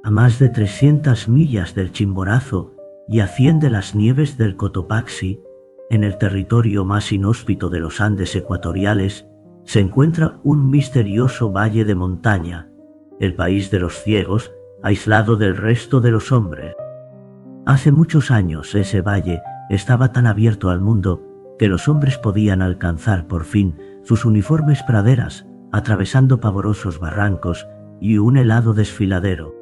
a más de 300 millas del Chimborazo y a 100 de las nieves del Cotopaxi, en el territorio más inhóspito de los Andes ecuatoriales, se encuentra un misterioso valle de montaña, el país de los ciegos, aislado del resto de los hombres. Hace muchos años ese valle estaba tan abierto al mundo que los hombres podían alcanzar por fin sus uniformes praderas, atravesando pavorosos barrancos y un helado desfiladero.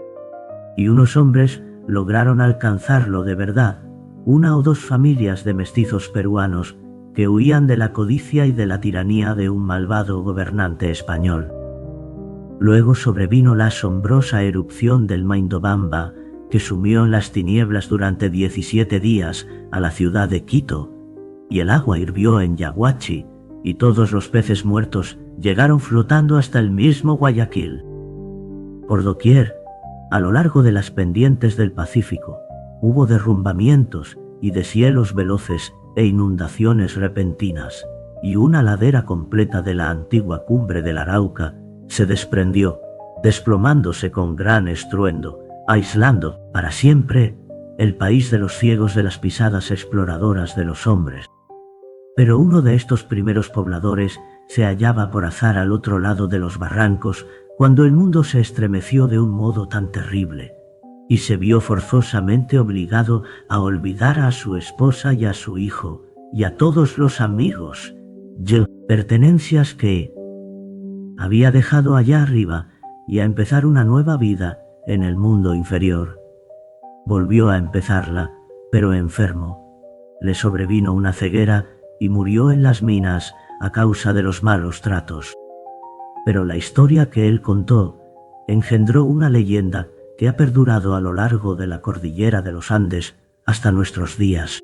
Y unos hombres lograron alcanzarlo de verdad, una o dos familias de mestizos peruanos que huían de la codicia y de la tiranía de un malvado gobernante español. Luego sobrevino la asombrosa erupción del Maindobamba, que sumió en las tinieblas durante 17 días a la ciudad de Quito, y el agua hirvió en Yaguachi, y todos los peces muertos llegaron flotando hasta el mismo Guayaquil. Por doquier, a lo largo de las pendientes del Pacífico, hubo derrumbamientos y deshielos veloces e inundaciones repentinas, y una ladera completa de la antigua cumbre del Arauca se desprendió, desplomándose con gran estruendo, aislando para siempre el país de los ciegos de las pisadas exploradoras de los hombres. Pero uno de estos primeros pobladores se hallaba por azar al otro lado de los barrancos cuando el mundo se estremeció de un modo tan terrible, y se vio forzosamente obligado a olvidar a su esposa y a su hijo, y a todos los amigos, pertenencias que había dejado allá arriba, y a empezar una nueva vida en el mundo inferior. Volvió a empezarla, pero enfermo. Le sobrevino una ceguera y murió en las minas a causa de los malos tratos. Pero la historia que él contó engendró una leyenda que ha perdurado a lo largo de la cordillera de los Andes hasta nuestros días.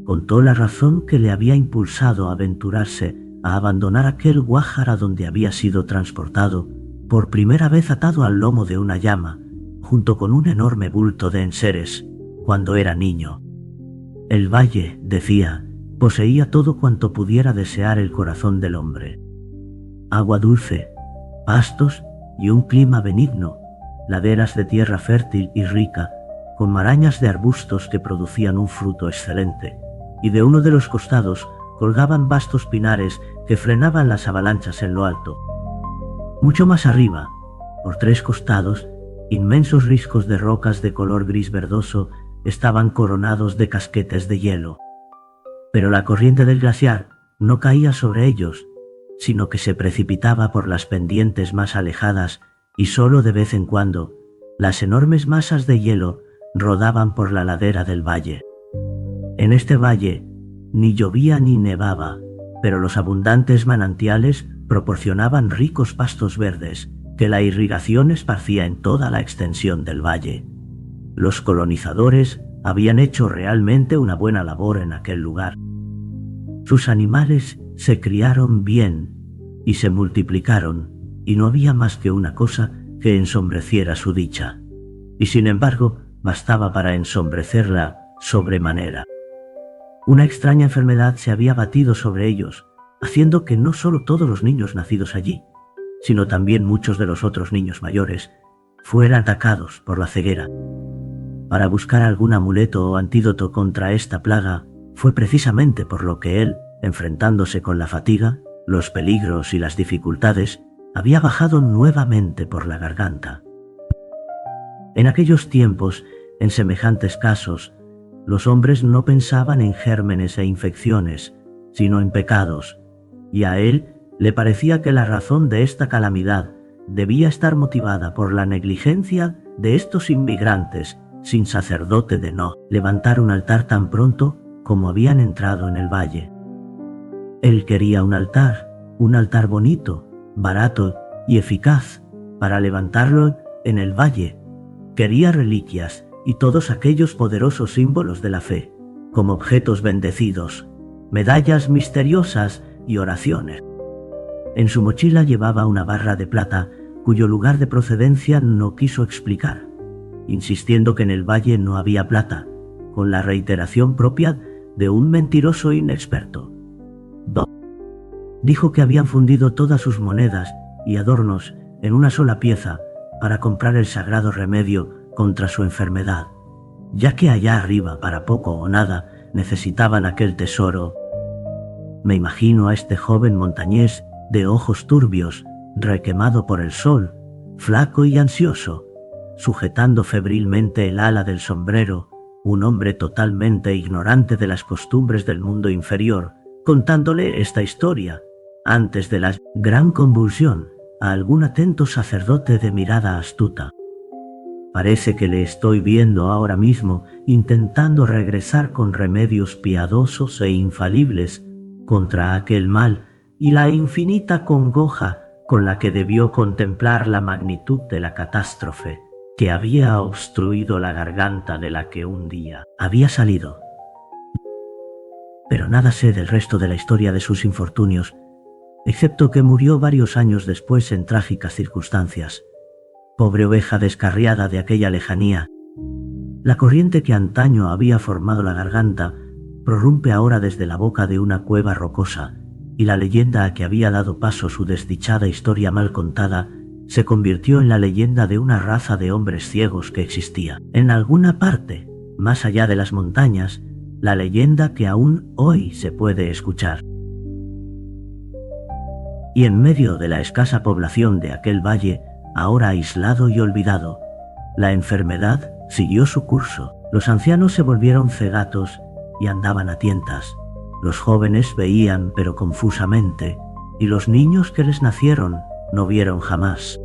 Contó la razón que le había impulsado a aventurarse a abandonar aquel Guájara donde había sido transportado, por primera vez atado al lomo de una llama, junto con un enorme bulto de enseres, cuando era niño. El valle, decía, poseía todo cuanto pudiera desear el corazón del hombre. Agua dulce, pastos y un clima benigno, laderas de tierra fértil y rica, con marañas de arbustos que producían un fruto excelente, y de uno de los costados colgaban vastos pinares que frenaban las avalanchas en lo alto. Mucho más arriba, por tres costados, inmensos riscos de rocas de color gris verdoso estaban coronados de casquetes de hielo. Pero la corriente del glaciar no caía sobre ellos, sino que se precipitaba por las pendientes más alejadas y solo de vez en cuando las enormes masas de hielo rodaban por la ladera del valle. En este valle ni llovía ni nevaba, pero los abundantes manantiales proporcionaban ricos pastos verdes que la irrigación esparcía en toda la extensión del valle. Los colonizadores habían hecho realmente una buena labor en aquel lugar. Sus animales se criaron bien y se multiplicaron, y no había más que una cosa que ensombreciera su dicha. Y sin embargo, bastaba para ensombrecerla sobremanera. Una extraña enfermedad se había batido sobre ellos, haciendo que no solo todos los niños nacidos allí, sino también muchos de los otros niños mayores, fueran atacados por la ceguera. Para buscar algún amuleto o antídoto contra esta plaga, fue precisamente por lo que él, enfrentándose con la fatiga, los peligros y las dificultades, había bajado nuevamente por la garganta. En aquellos tiempos, en semejantes casos, los hombres no pensaban en gérmenes e infecciones, sino en pecados, y a él le parecía que la razón de esta calamidad debía estar motivada por la negligencia de estos inmigrantes sin sacerdote de no levantar un altar tan pronto como habían entrado en el valle. Él quería un altar bonito, barato y eficaz, para levantarlo en el valle. Quería reliquias y todos aquellos poderosos símbolos de la fe, como objetos bendecidos, medallas misteriosas y oraciones. En su mochila llevaba una barra de plata cuyo lugar de procedencia no quiso explicar, insistiendo que en el valle no había plata, con la reiteración propia de un mentiroso inexperto. Dijo que habían fundido todas sus monedas y adornos en una sola pieza, para comprar el sagrado remedio contra su enfermedad, ya que allá arriba, para poco o nada, necesitaban aquel tesoro. Me imagino a este joven montañés de ojos turbios, requemado por el sol, flaco y ansioso, sujetando febrilmente el ala del sombrero, un hombre totalmente ignorante de las costumbres del mundo inferior, contándole esta historia, antes de la gran convulsión, a algún atento sacerdote de mirada astuta. Parece que le estoy viendo ahora mismo intentando regresar con remedios piadosos e infalibles contra aquel mal y la infinita congoja con la que debió contemplar la magnitud de la catástrofe que había obstruido la garganta de la que un día había salido. Pero nada sé del resto de la historia de sus infortunios, excepto que murió varios años después en trágicas circunstancias. Pobre oveja descarriada de aquella lejanía. La corriente que antaño había formado la garganta prorrumpe ahora desde la boca de una cueva rocosa, y la leyenda a que había dado paso su desdichada historia mal contada se convirtió en la leyenda de una raza de hombres ciegos que existía en alguna parte, más allá de las montañas, la leyenda que aún hoy se puede escuchar. Y en medio de la escasa población de aquel valle, ahora aislado y olvidado, la enfermedad siguió su curso. Los ancianos se volvieron cegatos y andaban a tientas. Los jóvenes veían pero confusamente, y los niños que les nacieron no vieron jamás.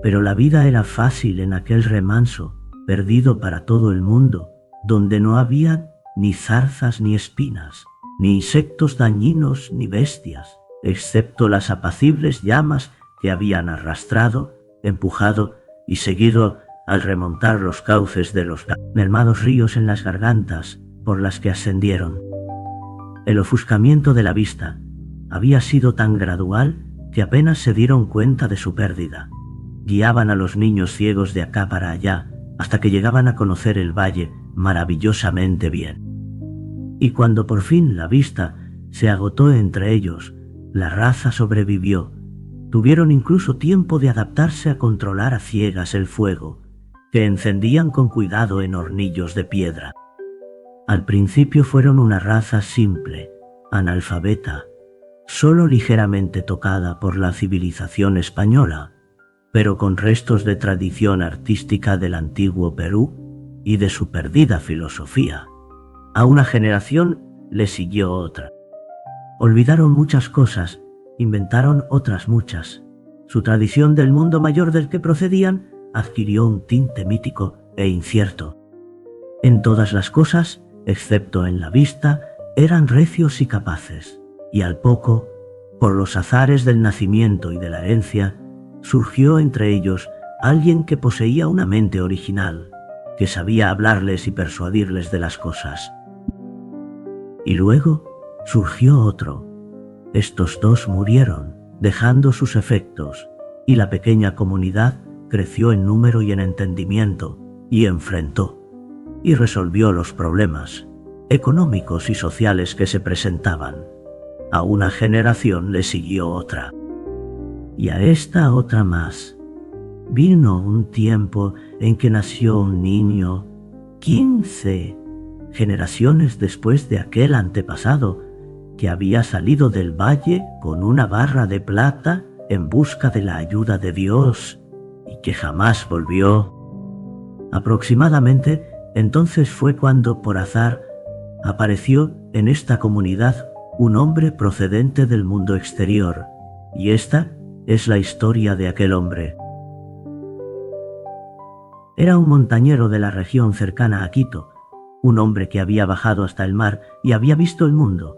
Pero la vida era fácil en aquel remanso, perdido para todo el mundo, donde no había ni zarzas ni espinas, ni insectos dañinos ni bestias, excepto las apacibles llamas que habían arrastrado, empujado y seguido al remontar los cauces de los mermados ríos en las gargantas por las que ascendieron. El ofuscamiento de la vista había sido tan gradual que apenas se dieron cuenta de su pérdida. Guiaban a los niños ciegos de acá para allá hasta que llegaban a conocer el valle maravillosamente bien. Y cuando por fin la vista se agotó entre ellos, la raza sobrevivió. Tuvieron incluso tiempo de adaptarse a controlar a ciegas el fuego, que encendían con cuidado en hornillos de piedra. Al principio fueron una raza simple, analfabeta, solo ligeramente tocada por la civilización española, pero con restos de tradición artística del antiguo Perú y de su perdida filosofía. A una generación le siguió otra. Olvidaron muchas cosas, inventaron otras muchas. Su tradición del mundo mayor del que procedían adquirió un tinte mítico e incierto. En todas las cosas, excepto en la vista, eran recios y capaces, y al poco, por los azares del nacimiento y de la herencia, surgió entre ellos alguien que poseía una mente original, que sabía hablarles y persuadirles de las cosas. Y luego surgió otro. Estos dos murieron, dejando sus efectos, y la pequeña comunidad creció en número y en entendimiento, y enfrentó y resolvió los problemas económicos y sociales que se presentaban. A una generación le siguió otra, y a esta otra más. Vino un tiempo en que nació un niño, 15 generaciones después de aquel antepasado, que había salido del valle con una barra de plata en busca de la ayuda de Dios, y que jamás volvió. Aproximadamente entonces fue cuando, por azar, apareció en esta comunidad un hombre procedente del mundo exterior, y esta es la historia de aquel hombre. Era un montañero de la región cercana a Quito, un hombre que había bajado hasta el mar y había visto el mundo,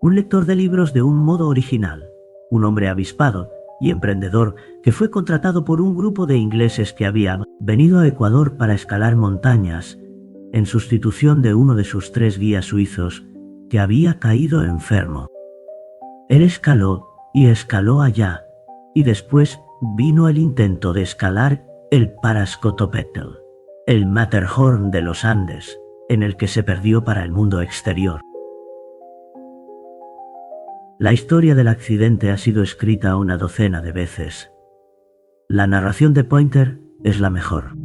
un lector de libros de un modo original, un hombre avispado y emprendedor que fue contratado por un grupo de ingleses que habían venido a Ecuador para escalar montañas, en sustitución de uno de sus 3 guías suizos que había caído enfermo. Él escaló y escaló allá, y después vino el intento de escalar el Parascotopetl, el Matterhorn de los Andes, en el que se perdió para el mundo exterior. La historia del accidente ha sido escrita una docena de veces. La narración de Pointer es la mejor.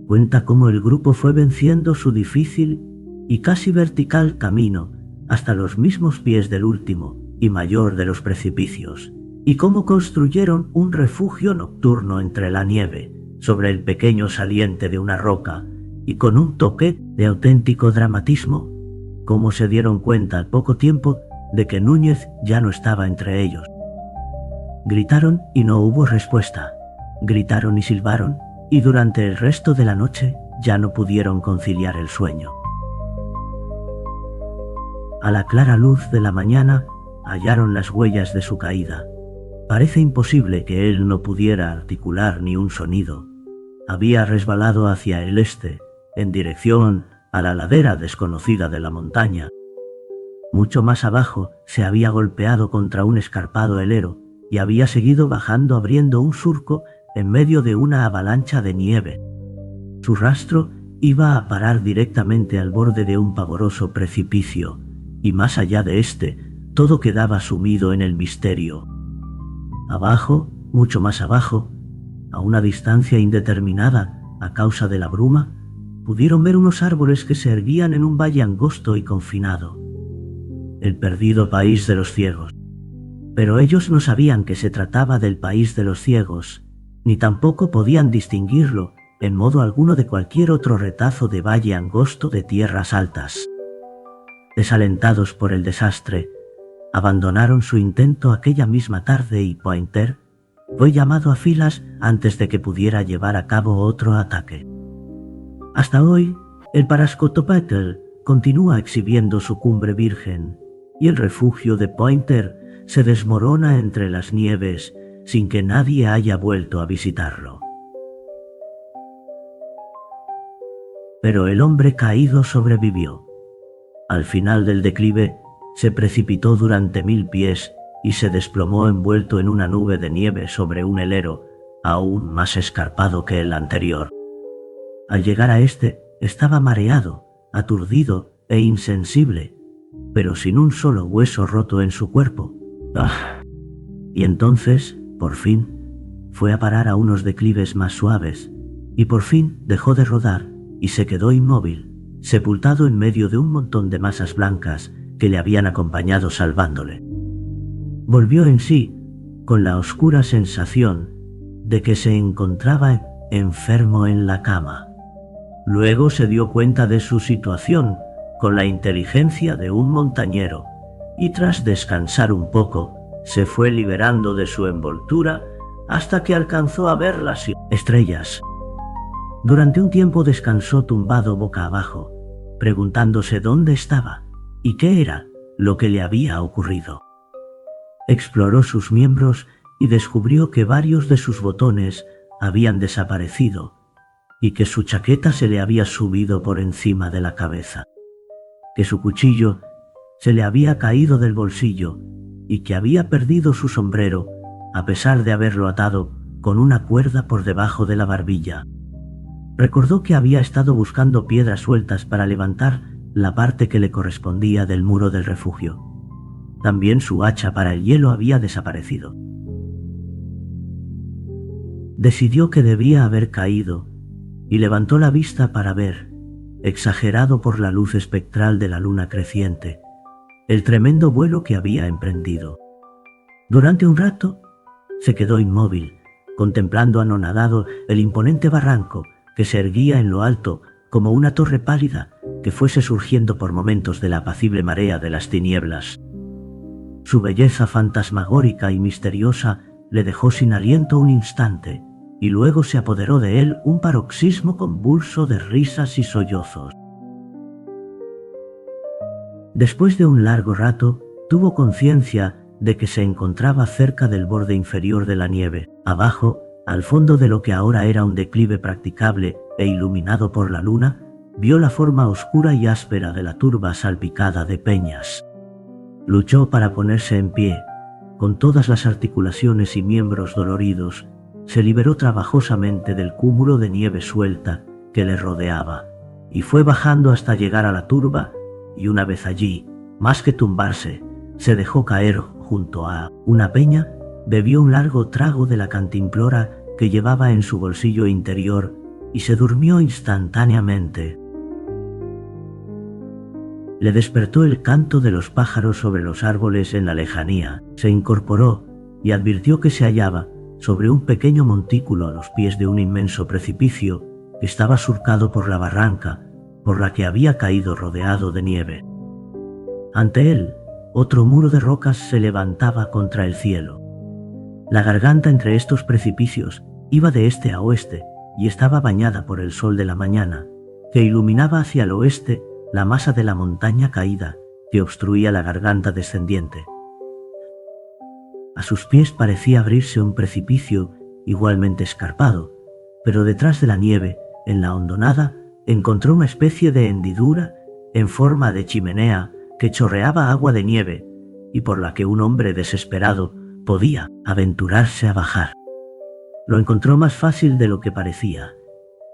Cuenta cómo el grupo fue venciendo su difícil y casi vertical camino hasta los mismos pies del último y mayor de los precipicios, y cómo construyeron un refugio nocturno entre la nieve, sobre el pequeño saliente de una roca, y con un toque de auténtico dramatismo, cómo se dieron cuenta al poco tiempo de que Núñez ya no estaba entre ellos. Gritaron y no hubo respuesta. Gritaron y silbaron, y durante el resto de la noche ya no pudieron conciliar el sueño. A la clara luz de la mañana hallaron las huellas de su caída. Parece imposible que él no pudiera articular ni un sonido. Había resbalado hacia el este, en dirección a la ladera desconocida de la montaña. Mucho más abajo se había golpeado contra un escarpado helero y había seguido bajando abriendo un surco en medio de una avalancha de nieve. Su rastro iba a parar directamente al borde de un pavoroso precipicio, y más allá de este, todo quedaba sumido en el misterio. Abajo, mucho más abajo, a una distancia indeterminada a causa de la bruma, pudieron ver unos árboles que se erguían en un valle angosto y confinado. El perdido país de los ciegos. Pero ellos no sabían que se trataba del país de los ciegos, ni tampoco podían distinguirlo en modo alguno de cualquier otro retazo de valle angosto de tierras altas. Desalentados por el desastre, abandonaron su intento aquella misma tarde y Pointer fue llamado a filas antes de que pudiera llevar a cabo otro ataque. Hasta hoy, el Parascotopetl continúa exhibiendo su cumbre virgen y el refugio de Pointer se desmorona entre las nieves sin que nadie haya vuelto a visitarlo. Pero el hombre caído sobrevivió. Al final del declive, se precipitó durante 1000 pies y se desplomó envuelto en una nube de nieve sobre un helero aún más escarpado que el anterior. Al llegar a este, estaba mareado, aturdido e insensible, pero sin un solo hueso roto en su cuerpo. ¡Ah! Y entonces, por fin, fue a parar a unos declives más suaves, y por fin dejó de rodar y se quedó inmóvil, sepultado en medio de un montón de masas blancas que le habían acompañado salvándole. Volvió en sí con la oscura sensación de que se encontraba enfermo en la cama. Luego se dio cuenta de su situación con la inteligencia de un montañero y tras descansar un poco, se fue liberando de su envoltura hasta que alcanzó a ver las estrellas. Durante un tiempo descansó tumbado boca abajo, preguntándose dónde estaba y qué era lo que le había ocurrido. Exploró sus miembros y descubrió que varios de sus botones habían desaparecido y que su chaqueta se le había subido por encima de la cabeza, que su cuchillo se le había caído del bolsillo y que había perdido su sombrero a pesar de haberlo atado con una cuerda por debajo de la barbilla. Recordó que había estado buscando piedras sueltas para levantar la parte que le correspondía del muro del refugio. También su hacha para el hielo había desaparecido. Decidió que debía haber caído y levantó la vista para ver, exagerado por la luz espectral de la luna creciente, el tremendo vuelo que había emprendido. Durante un rato se quedó inmóvil, contemplando anonadado el imponente barranco que se erguía en lo alto como una torre pálida que fuese surgiendo por momentos de la apacible marea de las tinieblas. Su belleza fantasmagórica y misteriosa le dejó sin aliento un instante, y luego se apoderó de él un paroxismo convulso de risas y sollozos. Después de un largo rato, tuvo conciencia de que se encontraba cerca del borde inferior de la nieve. Abajo, al fondo de lo que ahora era un declive practicable e iluminado por la luna, vio la forma oscura y áspera de la turba salpicada de peñas. Luchó para ponerse en pie, con todas las articulaciones y miembros doloridos. Se liberó trabajosamente del cúmulo de nieve suelta que le rodeaba, y fue bajando hasta llegar a la turba, y una vez allí, más que tumbarse, se dejó caer junto a una peña, bebió un largo trago de la cantimplora que llevaba en su bolsillo interior y se durmió instantáneamente. Le despertó el canto de los pájaros sobre los árboles en la lejanía. Se incorporó y advirtió que se hallaba sobre un pequeño montículo a los pies de un inmenso precipicio que estaba surcado por la barranca por la que había caído rodeado de nieve. Ante él, otro muro de rocas se levantaba contra el cielo. La garganta entre estos precipicios iba de este a oeste y estaba bañada por el sol de la mañana, que iluminaba hacia el oeste la masa de la montaña caída que obstruía la garganta descendiente. A sus pies parecía abrirse un precipicio igualmente escarpado, pero detrás de la nieve, en la hondonada, encontró una especie de hendidura en forma de chimenea que chorreaba agua de nieve y por la que un hombre desesperado podía aventurarse a bajar. Lo encontró más fácil de lo que parecía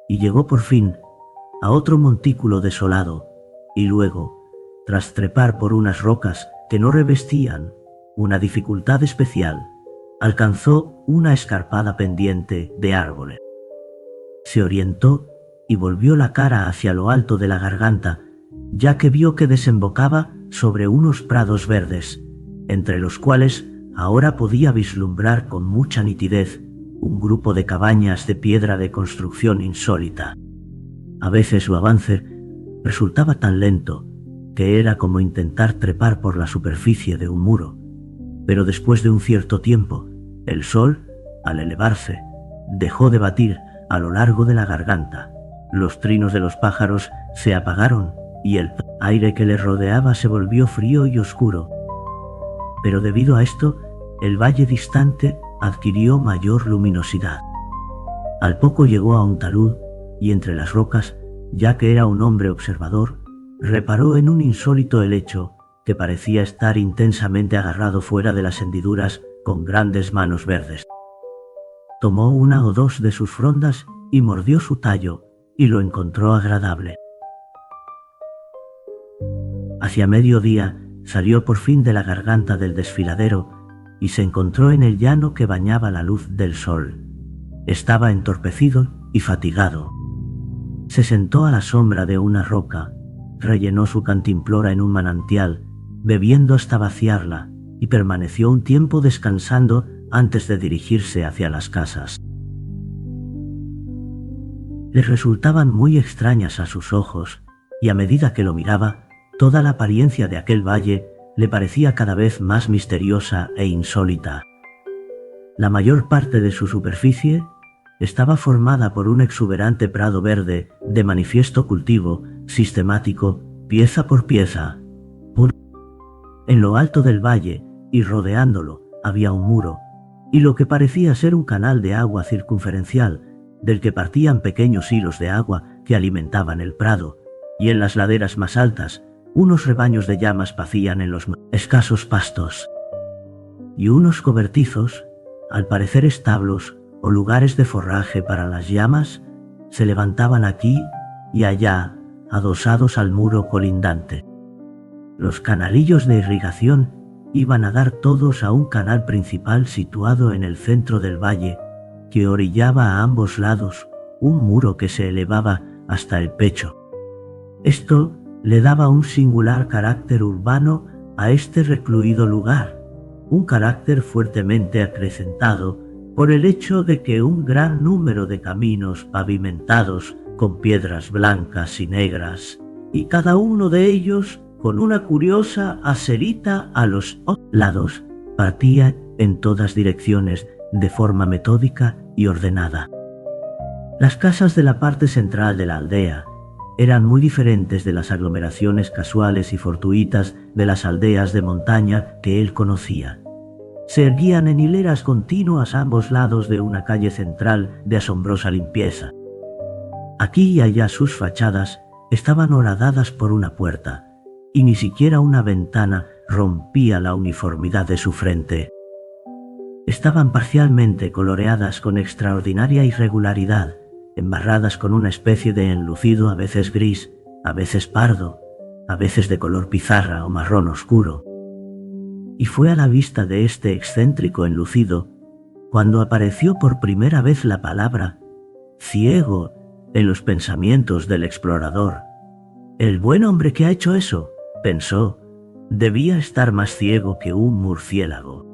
y llegó por fin a otro montículo desolado y luego, tras trepar por unas rocas que no revestían una dificultad especial, alcanzó una escarpada pendiente de árboles. Se orientó y volvió la cara hacia lo alto de la garganta, ya que vio que desembocaba sobre unos prados verdes, entre los cuales ahora podía vislumbrar con mucha nitidez un grupo de cabañas de piedra de construcción insólita. A veces su avance resultaba tan lento que era como intentar trepar por la superficie de un muro, pero después de un cierto tiempo, el sol, al elevarse, dejó de batir a lo largo de la garganta. Los trinos de los pájaros se apagaron y el aire que les rodeaba se volvió frío y oscuro. Pero debido a esto, el valle distante adquirió mayor luminosidad. Al poco llegó a un talud y entre las rocas, ya que era un hombre observador, reparó en un insólito helecho que parecía estar intensamente agarrado fuera de las hendiduras con grandes manos verdes. Tomó una o dos de sus frondas y mordió su tallo y lo encontró agradable. Hacia mediodía salió por fin de la garganta del desfiladero y se encontró en el llano que bañaba la luz del sol. Estaba entorpecido y fatigado. Se sentó a la sombra de una roca, rellenó su cantimplora en un manantial, bebiendo hasta vaciarla, y permaneció un tiempo descansando antes de dirigirse hacia las casas. Le resultaban muy extrañas a sus ojos, y a medida que lo miraba, toda la apariencia de aquel valle le parecía cada vez más misteriosa e insólita. La mayor parte de su superficie estaba formada por un exuberante prado verde de manifiesto cultivo, sistemático, pieza por pieza. En lo alto del valle, y rodeándolo, había un muro, y lo que parecía ser un canal de agua circunferencial, del que partían pequeños hilos de agua que alimentaban el prado, y en las laderas más altas, unos rebaños de llamas pacían en los escasos pastos. Y unos cobertizos, al parecer establos o lugares de forraje para las llamas, se levantaban aquí y allá, adosados al muro colindante. Los canalillos de irrigación iban a dar todos a un canal principal situado en el centro del valle, que orillaba a ambos lados un muro que se elevaba hasta el pecho. Esto le daba un singular carácter urbano a este recluido lugar, un carácter fuertemente acrecentado por el hecho de que un gran número de caminos pavimentados con piedras blancas y negras, y cada uno de ellos con una curiosa aserita a los lados, partía en todas direcciones de forma metódica y ordenada. Las casas de la parte central de la aldea eran muy diferentes de las aglomeraciones casuales y fortuitas de las aldeas de montaña que él conocía. Se erguían en hileras continuas a ambos lados de una calle central de asombrosa limpieza. Aquí y allá sus fachadas estaban horadadas por una puerta, y ni siquiera una ventana rompía la uniformidad de su frente. Estaban parcialmente coloreadas con extraordinaria irregularidad, embarradas con una especie de enlucido a veces gris, a veces pardo, a veces de color pizarra o marrón oscuro. Y fue a la vista de este excéntrico enlucido Cuando apareció por primera vez la palabra ciego en los pensamientos del explorador, el buen hombre que ha hecho eso, pensó, debía estar más ciego que un murciélago.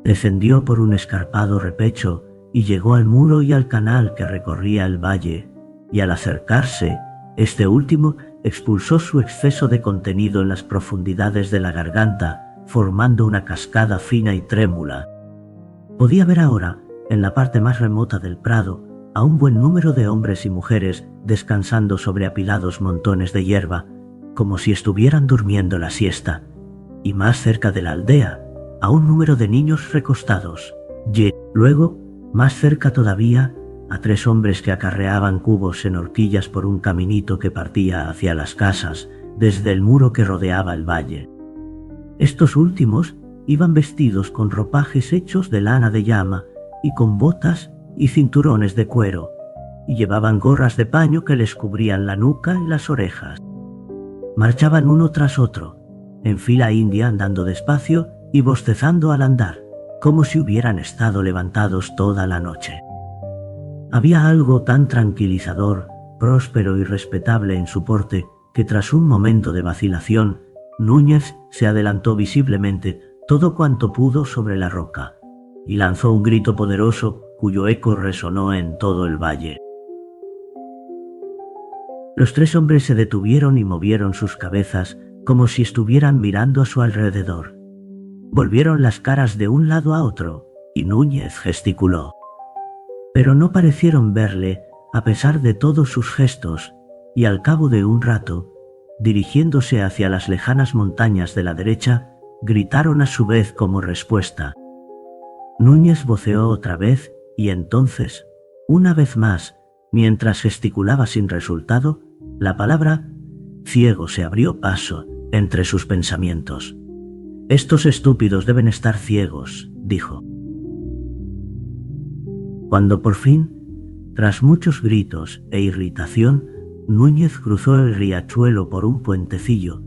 Descendió por un escarpado repecho y llegó al muro y al canal que recorría el valle, y al acercarse, este último expulsó su exceso de contenido en las profundidades de la garganta, formando una cascada fina y trémula. Podía ver ahora, en la parte más remota del prado, a un buen número de hombres y mujeres descansando sobre apilados montones de hierba, como si estuvieran durmiendo la siesta, y más cerca de la aldea, a un número de niños recostados, y luego, más cerca todavía, a 3 hombres que acarreaban cubos en horquillas por un caminito que partía hacia las casas, desde el muro que rodeaba el valle. Estos últimos iban vestidos con ropajes hechos de lana de llama y con botas y cinturones de cuero, y llevaban gorras de paño que les cubrían la nuca y las orejas. Marchaban uno tras otro, en fila india, andando despacio y bostezando al andar, como si hubieran estado levantados toda la noche. Había algo tan tranquilizador, próspero y respetable en su porte, que tras un momento de vacilación, Núñez se adelantó visiblemente todo cuanto pudo sobre la roca, y lanzó un grito poderoso cuyo eco resonó en todo el valle. Los 3 hombres se detuvieron y movieron sus cabezas como si estuvieran mirando a su alrededor. Volvieron las caras de un lado a otro, y Núñez gesticuló. Pero no parecieron verle, a pesar de todos sus gestos, y al cabo de un rato, dirigiéndose hacia las lejanas montañas de la derecha, gritaron a su vez como respuesta. Núñez voceó otra vez, y entonces, una vez más, mientras gesticulaba sin resultado, la palabra ciego se abrió paso entre sus pensamientos. «Estos estúpidos deben estar ciegos», dijo. Cuando por fin, tras muchos gritos e irritación, Núñez cruzó el riachuelo por un puentecillo,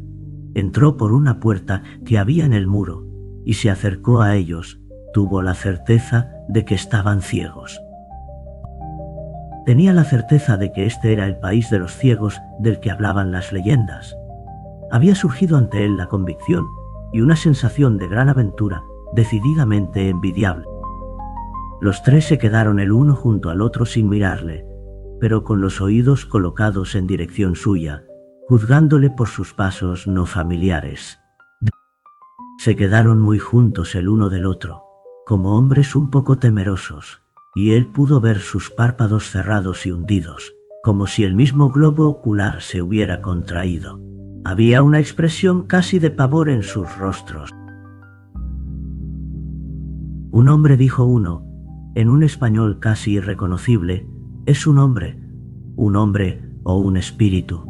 entró por una puerta que había en el muro y se acercó a ellos, tuvo la certeza de que estaban ciegos. Tenía la certeza de que este era el país de los ciegos del que hablaban las leyendas. Había surgido ante él la convicción y una sensación de gran aventura decididamente envidiable. Los 3 se quedaron el uno junto al otro sin mirarle, pero con los oídos colocados en dirección suya, juzgándole por sus pasos no familiares. Se quedaron muy juntos el uno del otro, como hombres un poco temerosos, y él pudo ver sus párpados cerrados y hundidos, como si el mismo globo ocular se hubiera contraído. Había una expresión casi de pavor en sus rostros. Un hombre, dijo uno, en un español casi irreconocible, es un hombre o un espíritu,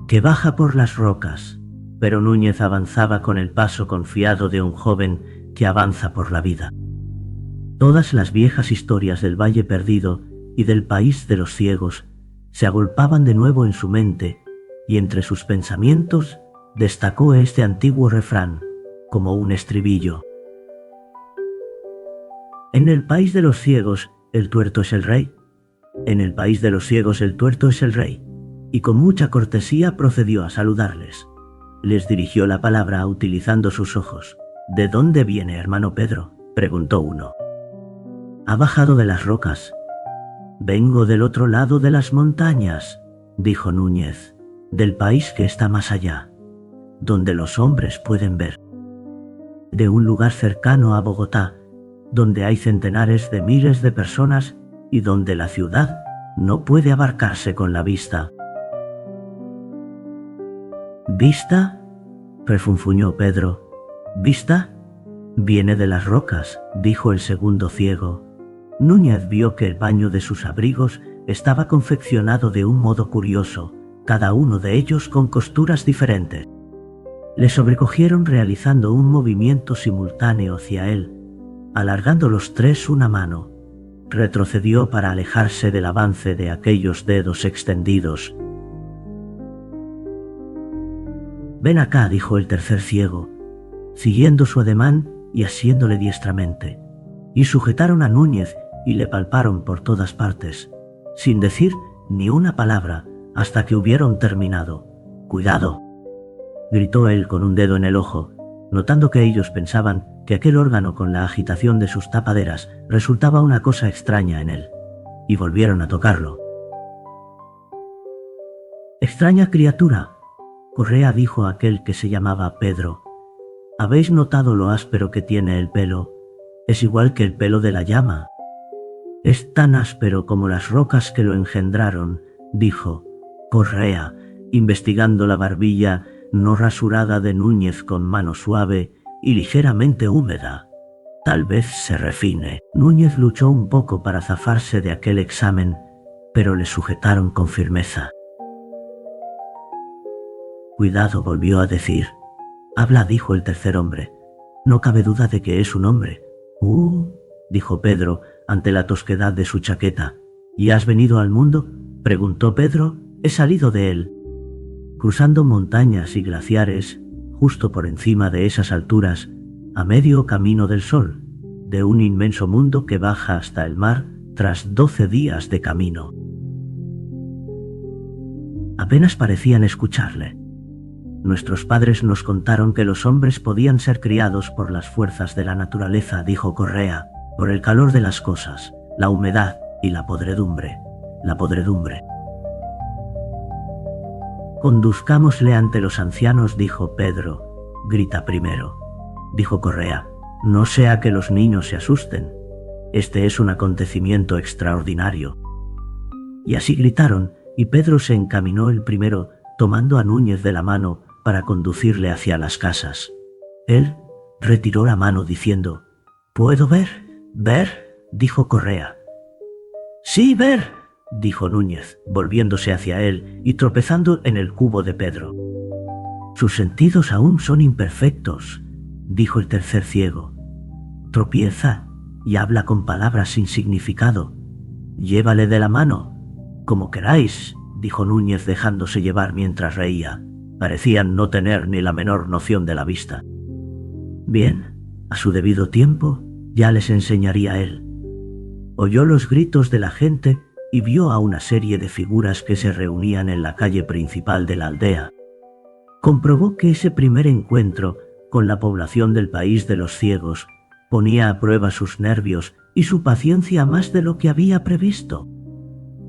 que baja por las rocas, pero Núñez avanzaba con el paso confiado de un joven que avanza por la vida. Todas las viejas historias del Valle Perdido y del país de los ciegos se agolpaban de nuevo en su mente, y entre sus pensamientos destacó este antiguo refrán, como un estribillo. En el país de los ciegos, el tuerto es el rey. En el país de los ciegos, el tuerto es el rey. Y con mucha cortesía procedió a saludarles. Les dirigió la palabra utilizando sus ojos. «¿De dónde viene, hermano Pedro?», preguntó uno. «Ha bajado de las rocas». «Vengo del otro lado de las montañas», dijo Núñez, «del país que está más allá, donde los hombres pueden ver. De un lugar cercano a Bogotá, donde hay centenares de miles de personas y donde la ciudad no puede abarcarse con la vista». «¿Vista?», refunfuñó Pedro. «¿Vista? Viene de las rocas», dijo el segundo ciego. Núñez vio que el paño de sus abrigos estaba confeccionado de un modo curioso, cada uno de ellos con costuras diferentes. Le sobrecogieron realizando un movimiento simultáneo hacia él, alargando los 3 una mano. Retrocedió para alejarse del avance de aquellos dedos extendidos. «Ven acá», dijo el tercer ciego. Siguiendo su ademán, y asiéndole diestramente, y sujetaron a Núñez y le palparon por todas partes, sin decir ni una palabra hasta que hubieron terminado. «¡Cuidado!», gritó él con un dedo en el ojo, notando que ellos pensaban que aquel órgano con la agitación de sus tapaderas resultaba una cosa extraña en él, y volvieron a tocarlo. «Extraña criatura», Correa dijo a aquel que se llamaba Pedro, «¿habéis notado lo áspero que tiene el pelo? Es igual que el pelo de la llama». «Es tan áspero como las rocas que lo engendraron», dijo Correa, investigando la barbilla no rasurada de Núñez con mano suave y ligeramente húmeda. «Tal vez se refine». Núñez luchó un poco para zafarse de aquel examen, pero le sujetaron con firmeza. «Cuidado», volvió a decir. «Habla», dijo el tercer hombre. «No cabe duda de que es un hombre». Dijo Pedro ante la tosquedad de su chaqueta. «¿Y has venido al mundo?», preguntó Pedro. «He salido de él». Cruzando montañas y glaciares, justo por encima de esas alturas, a medio camino del sol, de un inmenso mundo que baja hasta el mar tras 12 días de camino. Apenas parecían escucharle. «Nuestros padres nos contaron que los hombres podían ser criados por las fuerzas de la naturaleza», dijo Correa, «por el calor de las cosas, la humedad y la podredumbre. «Conduzcámosle ante los ancianos», dijo Pedro. «Grita primero», dijo Correa, «no sea que los niños se asusten. Este es un acontecimiento extraordinario». Y así gritaron, y Pedro se encaminó el primero, tomando a Núñez de la mano para conducirle hacia las casas. Él retiró la mano diciendo: «¿Puedo ver?». «¿Ver?», dijo Correa. «Sí, ver», dijo Núñez, volviéndose hacia él y tropezando en el cubo de Pedro. «Sus sentidos aún son imperfectos», dijo el tercer ciego. «Tropieza y habla con palabras sin significado. Llévale de la mano». «Como queráis», dijo Núñez dejándose llevar mientras reía. Parecían no tener ni la menor noción de la vista. Bien, a su debido tiempo ya les enseñaría él. Oyó los gritos de la gente y vio a una serie de figuras que se reunían en la calle principal de la aldea. Comprobó que ese primer encuentro con la población del país de los ciegos ponía a prueba sus nervios y su paciencia más de lo que había previsto.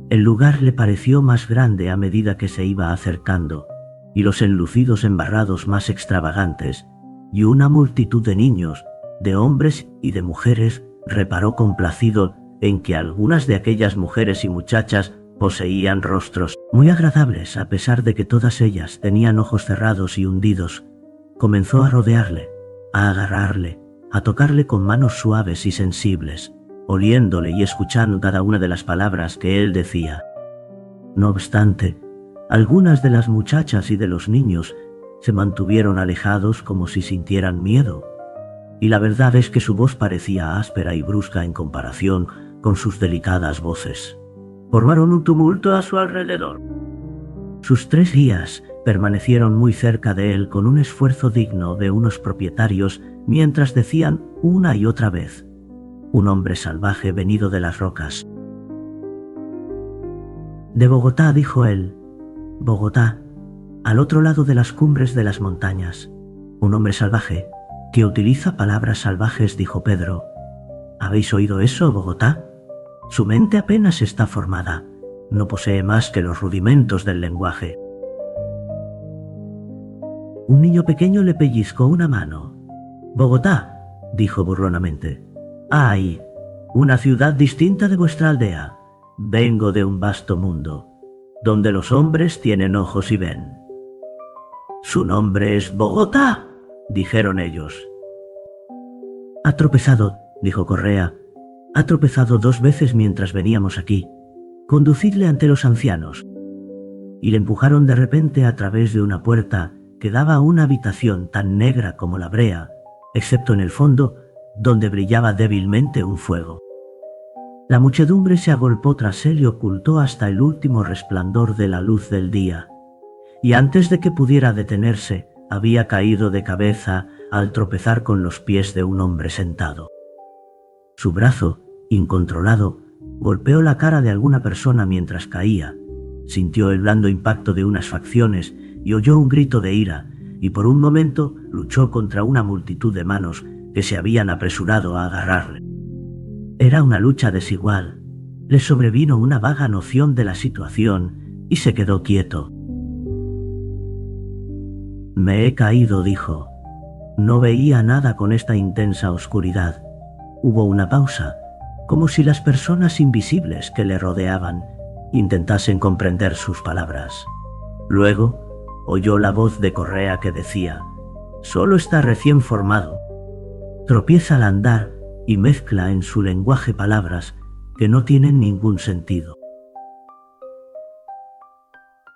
El lugar le pareció más grande a medida que se iba acercando, y los enlucidos embarrados más extravagantes, y una multitud de niños, de hombres y de mujeres, reparó complacido en que algunas de aquellas mujeres y muchachas poseían rostros muy agradables a pesar de que todas ellas tenían ojos cerrados y hundidos. Comenzó a rodearle, a agarrarle, a tocarle con manos suaves y sensibles, oliéndole y escuchando cada una de las palabras que él decía. No obstante, algunas de las muchachas y de los niños se mantuvieron alejados como si sintieran miedo, y la verdad es que su voz parecía áspera y brusca en comparación con sus delicadas voces. Formaron un tumulto a su alrededor. Sus 3 guías permanecieron muy cerca de él con un esfuerzo digno de unos propietarios mientras decían una y otra vez: «Un hombre salvaje venido de las rocas». «De Bogotá», dijo él. «Bogotá, al otro lado de las cumbres de las montañas. Un hombre salvaje, que utiliza palabras salvajes», dijo Pedro. «¿Habéis oído eso, Bogotá? Su mente apenas está formada. No posee más que los rudimentos del lenguaje». Un niño pequeño le pellizcó una mano. «Bogotá», dijo burlonamente. «¡Ay! Una ciudad distinta de vuestra aldea. Vengo de un vasto mundo, donde los hombres tienen ojos y ven». «Su nombre es Bogotá», dijeron ellos. «Ha tropezado», dijo Correa. «Ha tropezado 2 veces mientras veníamos aquí. Conducidle ante los ancianos». Y le empujaron de repente a través de una puerta que daba a una habitación tan negra como la brea, excepto en el fondo, donde brillaba débilmente un fuego. La muchedumbre se agolpó tras él y ocultó hasta el último resplandor de la luz del día, y antes de que pudiera detenerse, había caído de cabeza al tropezar con los pies de un hombre sentado. Su brazo, incontrolado, golpeó la cara de alguna persona mientras caía, sintió el blando impacto de unas facciones y oyó un grito de ira, y por un momento luchó contra una multitud de manos que se habían apresurado a agarrarle. Era una lucha desigual. Le sobrevino una vaga noción de la situación y se quedó quieto. Me he caído, dijo. No veía nada con esta intensa oscuridad. Hubo una pausa, como si las personas invisibles que le rodeaban intentasen comprender sus palabras. Luego, oyó la voz de Correa que decía: «Solo está recién formado». Tropieza al andar y mezcla en su lenguaje palabras que no tienen ningún sentido.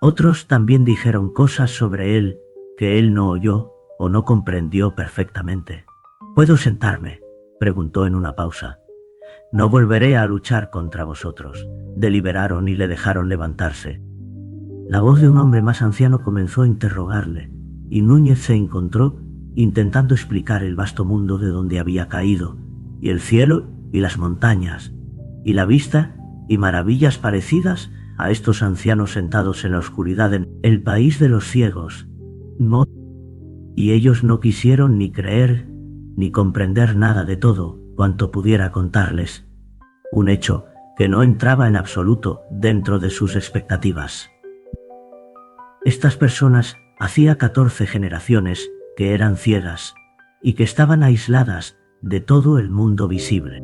Otros también dijeron cosas sobre él que él no oyó o no comprendió perfectamente. «¿Puedo sentarme?», preguntó en una pausa. «No volveré a luchar contra vosotros», deliberaron y le dejaron levantarse. La voz de un hombre más anciano comenzó a interrogarle, y Núñez se encontró intentando explicar el vasto mundo de donde había caído, y el cielo y las montañas, y la vista y maravillas parecidas a estos ancianos sentados en la oscuridad en el país de los ciegos. No, y ellos no quisieron ni creer ni comprender nada de todo cuanto pudiera contarles, un hecho que no entraba en absoluto dentro de sus expectativas. Estas personas hacía 14 generaciones que eran ciegas y que estaban aisladas de todo el mundo visible.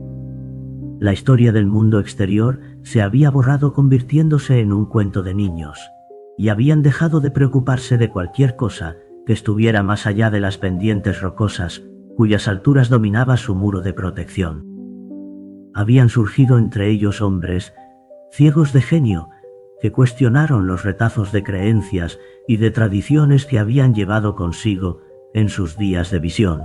La historia del mundo exterior se había borrado convirtiéndose en un cuento de niños, y habían dejado de preocuparse de cualquier cosa que estuviera más allá de las pendientes rocosas cuyas alturas dominaba su muro de protección. Habían surgido entre ellos hombres ciegos de genio que cuestionaron los retazos de creencias y de tradiciones que habían llevado consigo en sus días de visión,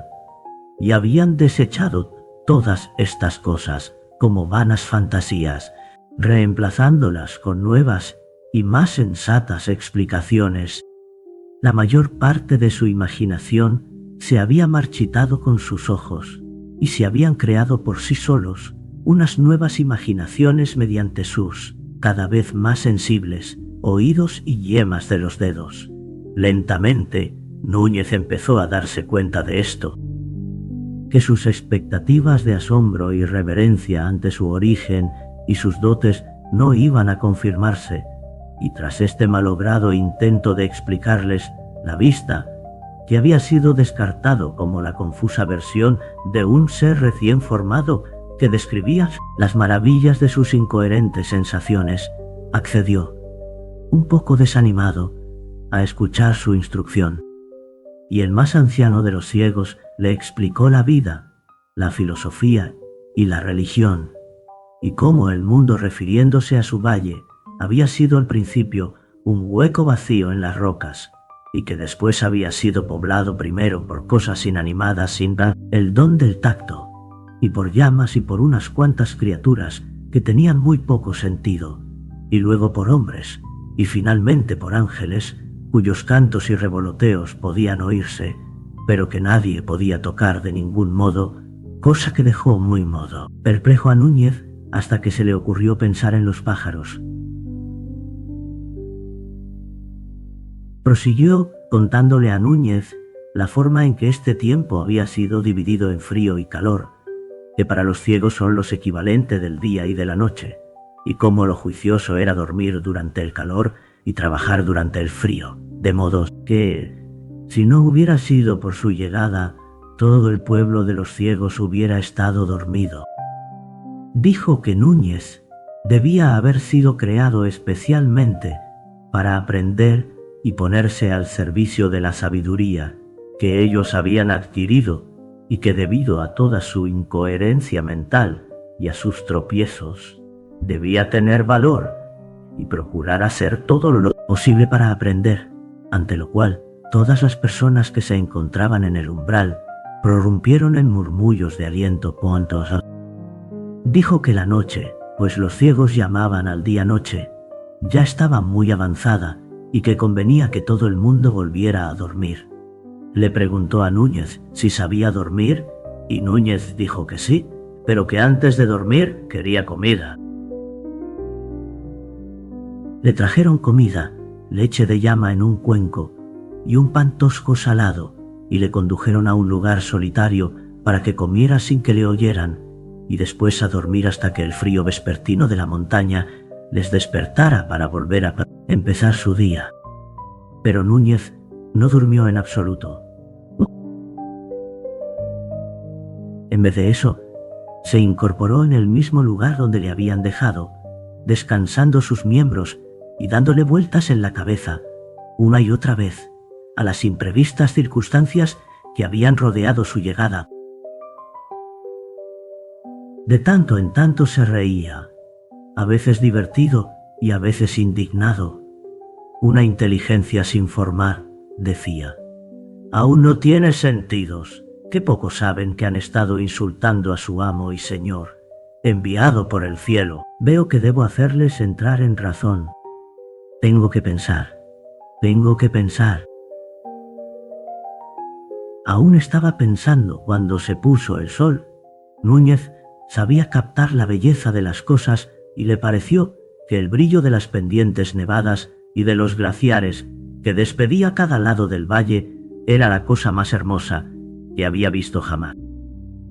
y habían desechado todas estas cosas como vanas fantasías, reemplazándolas con nuevas y más sensatas explicaciones. La mayor parte de su imaginación se había marchitado con sus ojos, y se habían creado por sí solos unas nuevas imaginaciones mediante sus, cada vez más sensibles, oídos y yemas de los dedos. Lentamente, Núñez empezó a darse cuenta de esto, que sus expectativas de asombro y reverencia ante su origen y sus dotes no iban a confirmarse, y tras este malogrado intento de explicarles la vista, que había sido descartado como la confusa versión de un ser recién formado que describía las maravillas de sus incoherentes sensaciones, accedió, un poco desanimado, a escuchar su instrucción. Y el más anciano de los ciegos le explicó la vida, la filosofía y la religión, y cómo el mundo, refiriéndose a su valle, había sido al principio un hueco vacío en las rocas, y que después había sido poblado primero por cosas inanimadas sin dar el don del tacto, y por llamas y por unas cuantas criaturas que tenían muy poco sentido, y luego por hombres, y finalmente por ángeles, cuyos cantos y revoloteos podían oírse, pero que nadie podía tocar de ningún modo, cosa que dejó muy perplejo a Núñez hasta que se le ocurrió pensar en los pájaros. Prosiguió contándole a Núñez la forma en que este tiempo había sido dividido en frío y calor, que para los ciegos son los equivalentes del día y de la noche, y cómo lo juicioso era dormir durante el calor y trabajar durante el frío, de modo que, si no hubiera sido por su llegada, todo el pueblo de los ciegos hubiera estado dormido. Dijo que Núñez debía haber sido creado especialmente para aprender y ponerse al servicio de la sabiduría que ellos habían adquirido, y que debido a toda su incoherencia mental y a sus tropiezos, debía tener valor y procurar hacer todo lo posible para aprender, ante lo cual todas las personas que se encontraban en el umbral prorrumpieron en murmullos de aliento cuantos. Dijo que la noche, pues los ciegos llamaban al día noche, ya estaba muy avanzada y que convenía que todo el mundo volviera a dormir. Le preguntó a Núñez si sabía dormir y Núñez dijo que sí, pero que antes de dormir quería comida. Le trajeron comida, leche de llama en un cuenco y un pan tosco salado, y le condujeron a un lugar solitario para que comiera sin que le oyeran, y después a dormir hasta que el frío vespertino de la montaña les despertara para volver a empezar su día. Pero Núñez no durmió en absoluto. En vez de eso, se incorporó en el mismo lugar donde le habían dejado, descansando sus miembros y dándole vueltas en la cabeza, una y otra vez, a las imprevistas circunstancias que habían rodeado su llegada. De tanto en tanto se reía, a veces divertido y a veces indignado. Una inteligencia sin formar, decía. Aún no tiene sentidos. Qué poco saben que han estado insultando a su amo y señor, enviado por el cielo. Veo que debo hacerles entrar en razón. Tengo que pensar. Aún estaba pensando cuando se puso el sol. Núñez sabía captar la belleza de las cosas y le pareció que el brillo de las pendientes nevadas y de los glaciares que despedía cada lado del valle era la cosa más hermosa que había visto jamás.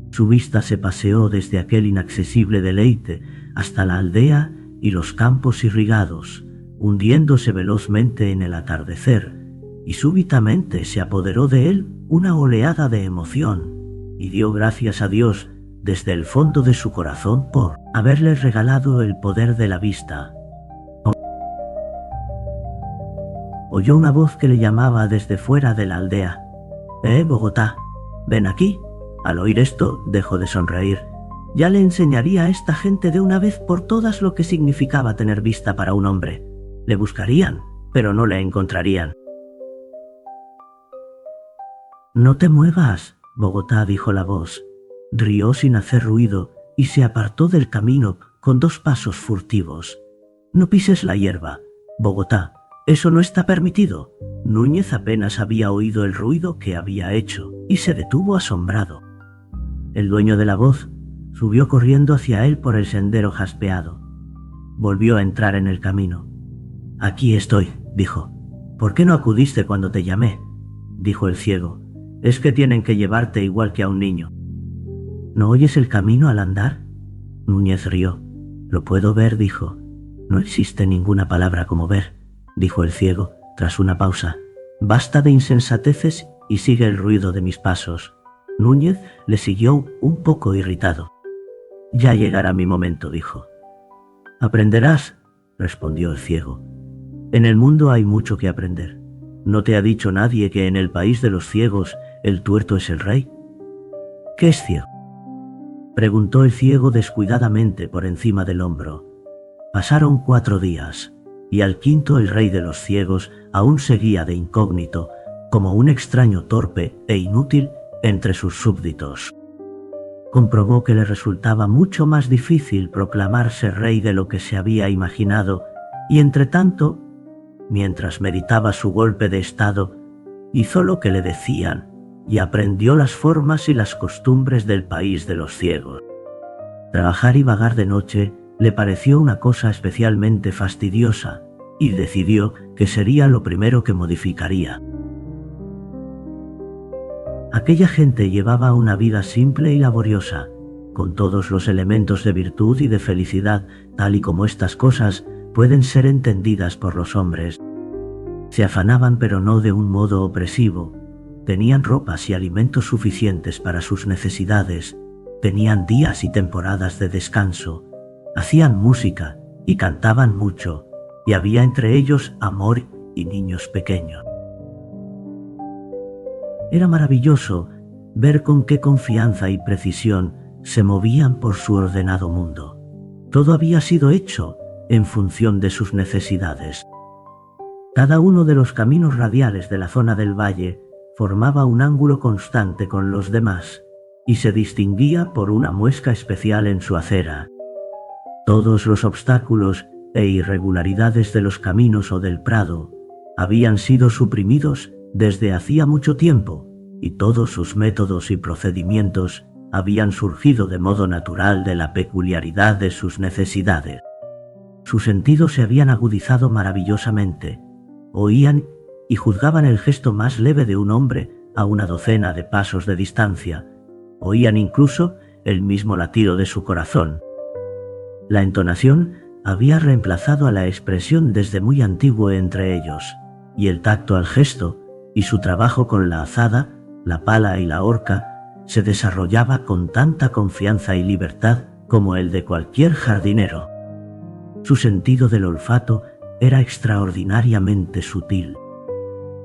Su vista se paseó desde aquel inaccesible deleite hasta la aldea y los campos irrigados, hundiéndose velozmente en el atardecer, y súbitamente se apoderó de él una oleada de emoción, y dio gracias a Dios desde el fondo de su corazón por haberle regalado el poder de la vista. Oyó una voz que le llamaba desde fuera de la aldea. Bogotá, ven aquí. Al oír esto, dejó de sonreír. Ya le enseñaría a esta gente de una vez por todas lo que significaba tener vista para un hombre. Le buscarían, pero no le encontrarían. No te muevas, Bogotá, dijo la voz. Rió sin hacer ruido y se apartó del camino con 2 pasos furtivos. No pises la hierba, Bogotá, eso no está permitido. Núñez apenas había oído el ruido que había hecho y se detuvo asombrado. El dueño de la voz subió corriendo hacia él por el sendero jaspeado. Volvió a entrar en el camino. Aquí estoy, dijo. ¿Por qué no acudiste cuando te llamé? Dijo el ciego. Es que tienen que llevarte igual que a un niño. ¿No oyes el camino al andar? Núñez rió. Lo puedo ver, dijo. No existe ninguna palabra como ver, dijo el ciego, tras una pausa. Basta de insensateces y sigue el ruido de mis pasos. Núñez le siguió un poco irritado. Ya llegará mi momento, dijo. Aprenderás, respondió el ciego. En el mundo hay mucho que aprender. ¿No te ha dicho nadie que en el país de los ciegos el tuerto es el rey? ¿Qué es ciego?, preguntó el ciego descuidadamente por encima del hombro. Pasaron 4 días, y al quinto el rey de los ciegos aún seguía de incógnito, como un extraño torpe e inútil entre sus súbditos. Comprobó que le resultaba mucho más difícil proclamarse rey de lo que se había imaginado, y entretanto, mientras meditaba su golpe de estado, hizo lo que le decían y aprendió las formas y las costumbres del país de los ciegos. Trabajar y vagar de noche le pareció una cosa especialmente fastidiosa y decidió que sería lo primero que modificaría. Aquella gente llevaba una vida simple y laboriosa, con todos los elementos de virtud y de felicidad, tal y como estas cosas pueden ser entendidas por los hombres. Se afanaban, pero no de un modo opresivo. Tenían ropas y alimentos suficientes para sus necesidades, tenían días y temporadas de descanso, hacían música y cantaban mucho, y había entre ellos amor y niños pequeños. Era maravilloso ver con qué confianza y precisión se movían por su ordenado mundo. Todo había sido hecho en función de sus necesidades. Cada uno de los caminos radiales de la zona del valle formaba un ángulo constante con los demás y se distinguía por una muesca especial en su acera. Todos los obstáculos e irregularidades de los caminos o del prado habían sido suprimidos desde hacía mucho tiempo y todos sus métodos y procedimientos habían surgido de modo natural de la peculiaridad de sus necesidades. Sus sentidos se habían agudizado maravillosamente, oían y juzgaban el gesto más leve de un hombre a una docena de pasos de distancia, oían incluso el mismo latido de su corazón. La entonación había reemplazado a la expresión desde muy antiguo entre ellos, y el tacto al gesto, y su trabajo con la azada, la pala y la horca, se desarrollaba con tanta confianza y libertad como el de cualquier jardinero. Su sentido del olfato era extraordinariamente sutil.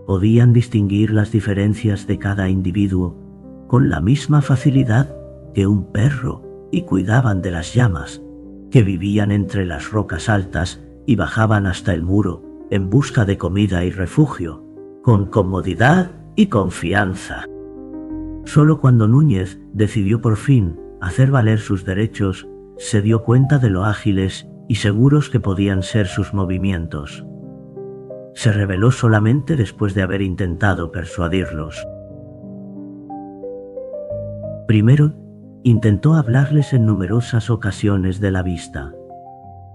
Podían distinguir las diferencias de cada individuo con la misma facilidad que un perro y cuidaban de las llamas, que vivían entre las rocas altas y bajaban hasta el muro en busca de comida y refugio, con comodidad y confianza. Solo cuando Núñez decidió por fin hacer valer sus derechos, se dio cuenta de lo ágiles y seguros que podían ser sus movimientos. Se rebeló solamente después de haber intentado persuadirlos. Primero, intentó hablarles en numerosas ocasiones de la vista.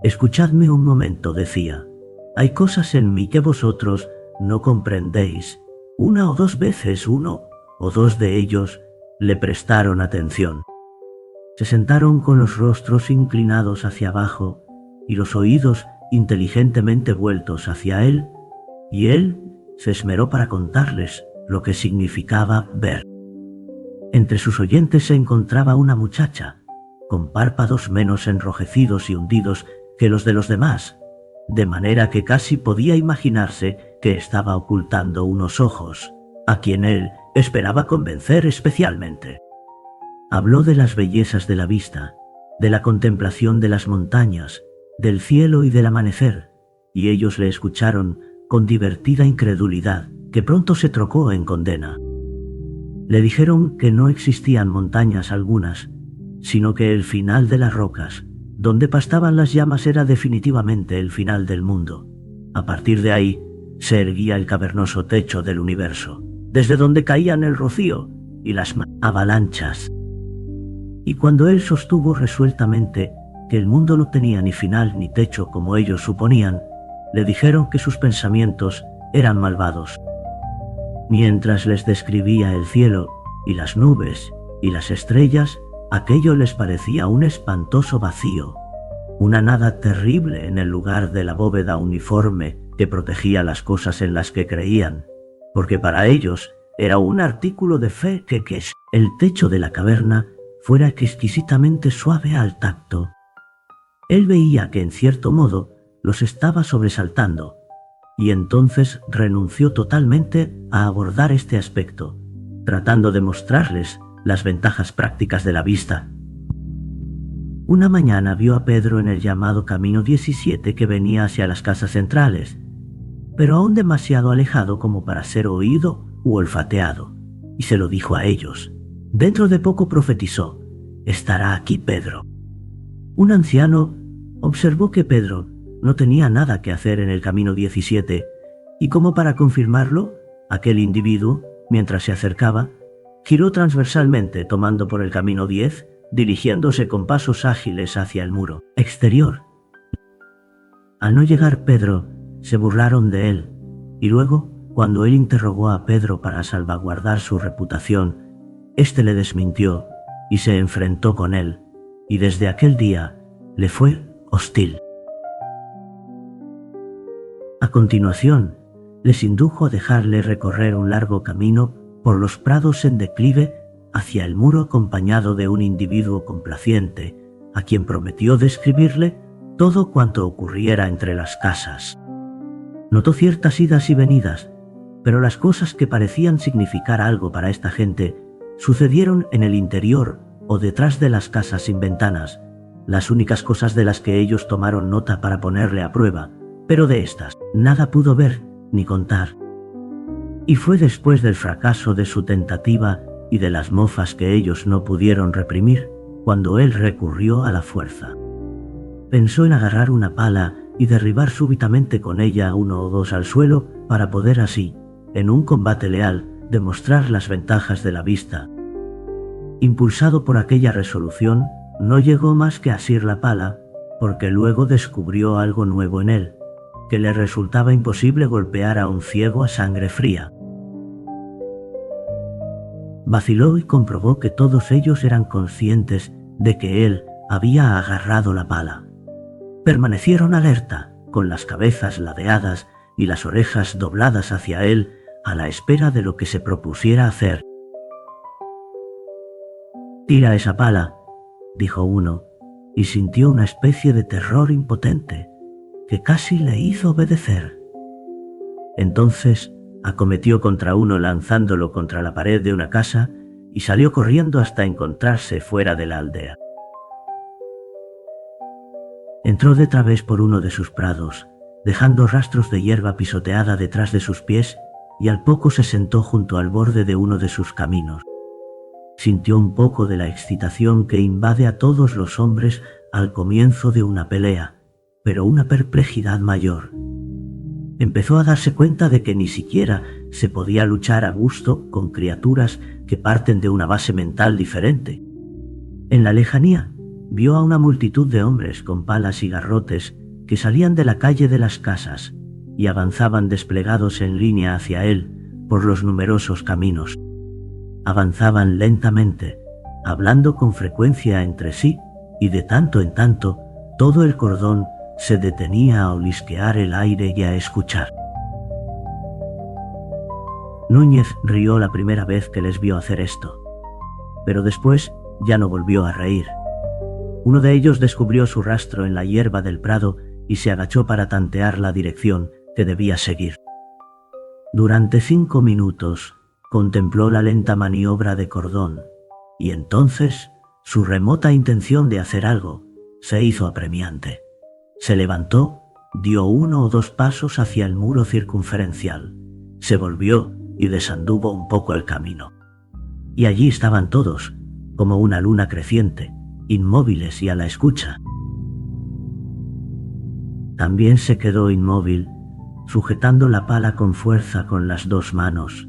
«Escuchadme un momento», decía. «Hay cosas en mí que vosotros no comprendéis». Una o dos veces uno o dos de ellos le prestaron atención. Se sentaron con los rostros inclinados hacia abajo y los oídos inteligentemente vueltos hacia él, y él se esmeró para contarles lo que significaba ver. Entre sus oyentes se encontraba una muchacha, con párpados menos enrojecidos y hundidos que los de los demás, de manera que casi podía imaginarse que estaba ocultando unos ojos, a quien él esperaba convencer especialmente. Habló de las bellezas de la vista, de la contemplación de las montañas, del cielo y del amanecer, y ellos le escucharon con divertida incredulidad, que pronto se trocó en condena. Le dijeron que no existían montañas algunas, sino que el final de las rocas, donde pastaban las llamas, era definitivamente el final del mundo. A partir de ahí, se erguía el cavernoso techo del universo, desde donde caían el rocío y las avalanchas. Y cuando él sostuvo resueltamente que el mundo no tenía ni final ni techo como ellos suponían, le dijeron que sus pensamientos eran malvados. Mientras les describía el cielo y las nubes y las estrellas, aquello les parecía un espantoso vacío, una nada terrible en el lugar de la bóveda uniforme que protegía las cosas en las que creían, porque para ellos era un artículo de fe que el techo de la caverna fuera exquisitamente suave al tacto. Él veía que en cierto modo los estaba sobresaltando, y entonces renunció totalmente a abordar este aspecto, tratando de mostrarles las ventajas prácticas de la vista. Una mañana vio a Pedro en el llamado Camino 17 que venía hacia las casas centrales, pero aún demasiado alejado como para ser oído u olfateado, y se lo dijo a ellos. Dentro de poco profetizó: «Estará aquí Pedro». Un anciano observó que Pedro no tenía nada que hacer en el Camino 17, y como para confirmarlo, aquel individuo, mientras se acercaba, giró transversalmente tomando por el Camino 10, dirigiéndose con pasos ágiles hacia el muro exterior. Al no llegar Pedro, se burlaron de él, y luego, cuando él interrogó a Pedro para salvaguardar su reputación, éste le desmintió y se enfrentó con él, y desde aquel día le fue hostil. A continuación, les indujo a dejarle recorrer un largo camino por los prados en declive hacia el muro, acompañado de un individuo complaciente, a quien prometió describirle todo cuanto ocurriera entre las casas. Notó ciertas idas y venidas, pero las cosas que parecían significar algo para esta gente sucedieron en el interior o detrás de las casas sin ventanas, las únicas cosas de las que ellos tomaron nota para ponerle a prueba, pero de estas nada pudo ver ni contar. Y fue después del fracaso de su tentativa y de las mofas que ellos no pudieron reprimir, cuando él recurrió a la fuerza. Pensó en agarrar una pala y derribar súbitamente con ella a uno o dos al suelo para poder así, en un combate leal, demostrar las ventajas de la vista. Impulsado por aquella resolución, no llegó más que a asir la pala, porque luego descubrió algo nuevo en él, que le resultaba imposible golpear a un ciego a sangre fría. Vaciló y comprobó que todos ellos eran conscientes de que él había agarrado la pala. Permanecieron alerta, con las cabezas ladeadas y las orejas dobladas hacia él, a la espera de lo que se propusiera hacer. «Tira esa pala», dijo uno, y sintió una especie de terror impotente, que casi le hizo obedecer. Entonces acometió contra uno lanzándolo contra la pared de una casa y salió corriendo hasta encontrarse fuera de la aldea. Entró de través por uno de sus prados, dejando rastros de hierba pisoteada detrás de sus pies, y al poco se sentó junto al borde de uno de sus caminos. Sintió un poco de la excitación que invade a todos los hombres al comienzo de una pelea, pero una perplejidad mayor. Empezó a darse cuenta de que ni siquiera se podía luchar a gusto con criaturas que parten de una base mental diferente. En la lejanía, vio a una multitud de hombres con palas y garrotes que salían de la calle de las casas y avanzaban desplegados en línea hacia él por los numerosos caminos. Avanzaban lentamente, hablando con frecuencia entre sí, y de tanto en tanto todo el cordón se detenía a olisquear el aire y a escuchar. Núñez rió la primera vez que les vio hacer esto, pero después ya no volvió a reír. Uno de ellos descubrió su rastro en la hierba del prado y se agachó para tantear la dirección que debía seguir. Durante 5 minutos contempló la lenta maniobra de Cordón, y entonces su remota intención de hacer algo se hizo apremiante. Se levantó, dio 1 o 2 pasos hacia el muro circunferencial, se volvió y desanduvo un poco el camino. Y allí estaban todos, como una luna creciente, inmóviles y a la escucha. También se quedó inmóvil, sujetando la pala con fuerza con las 2 manos.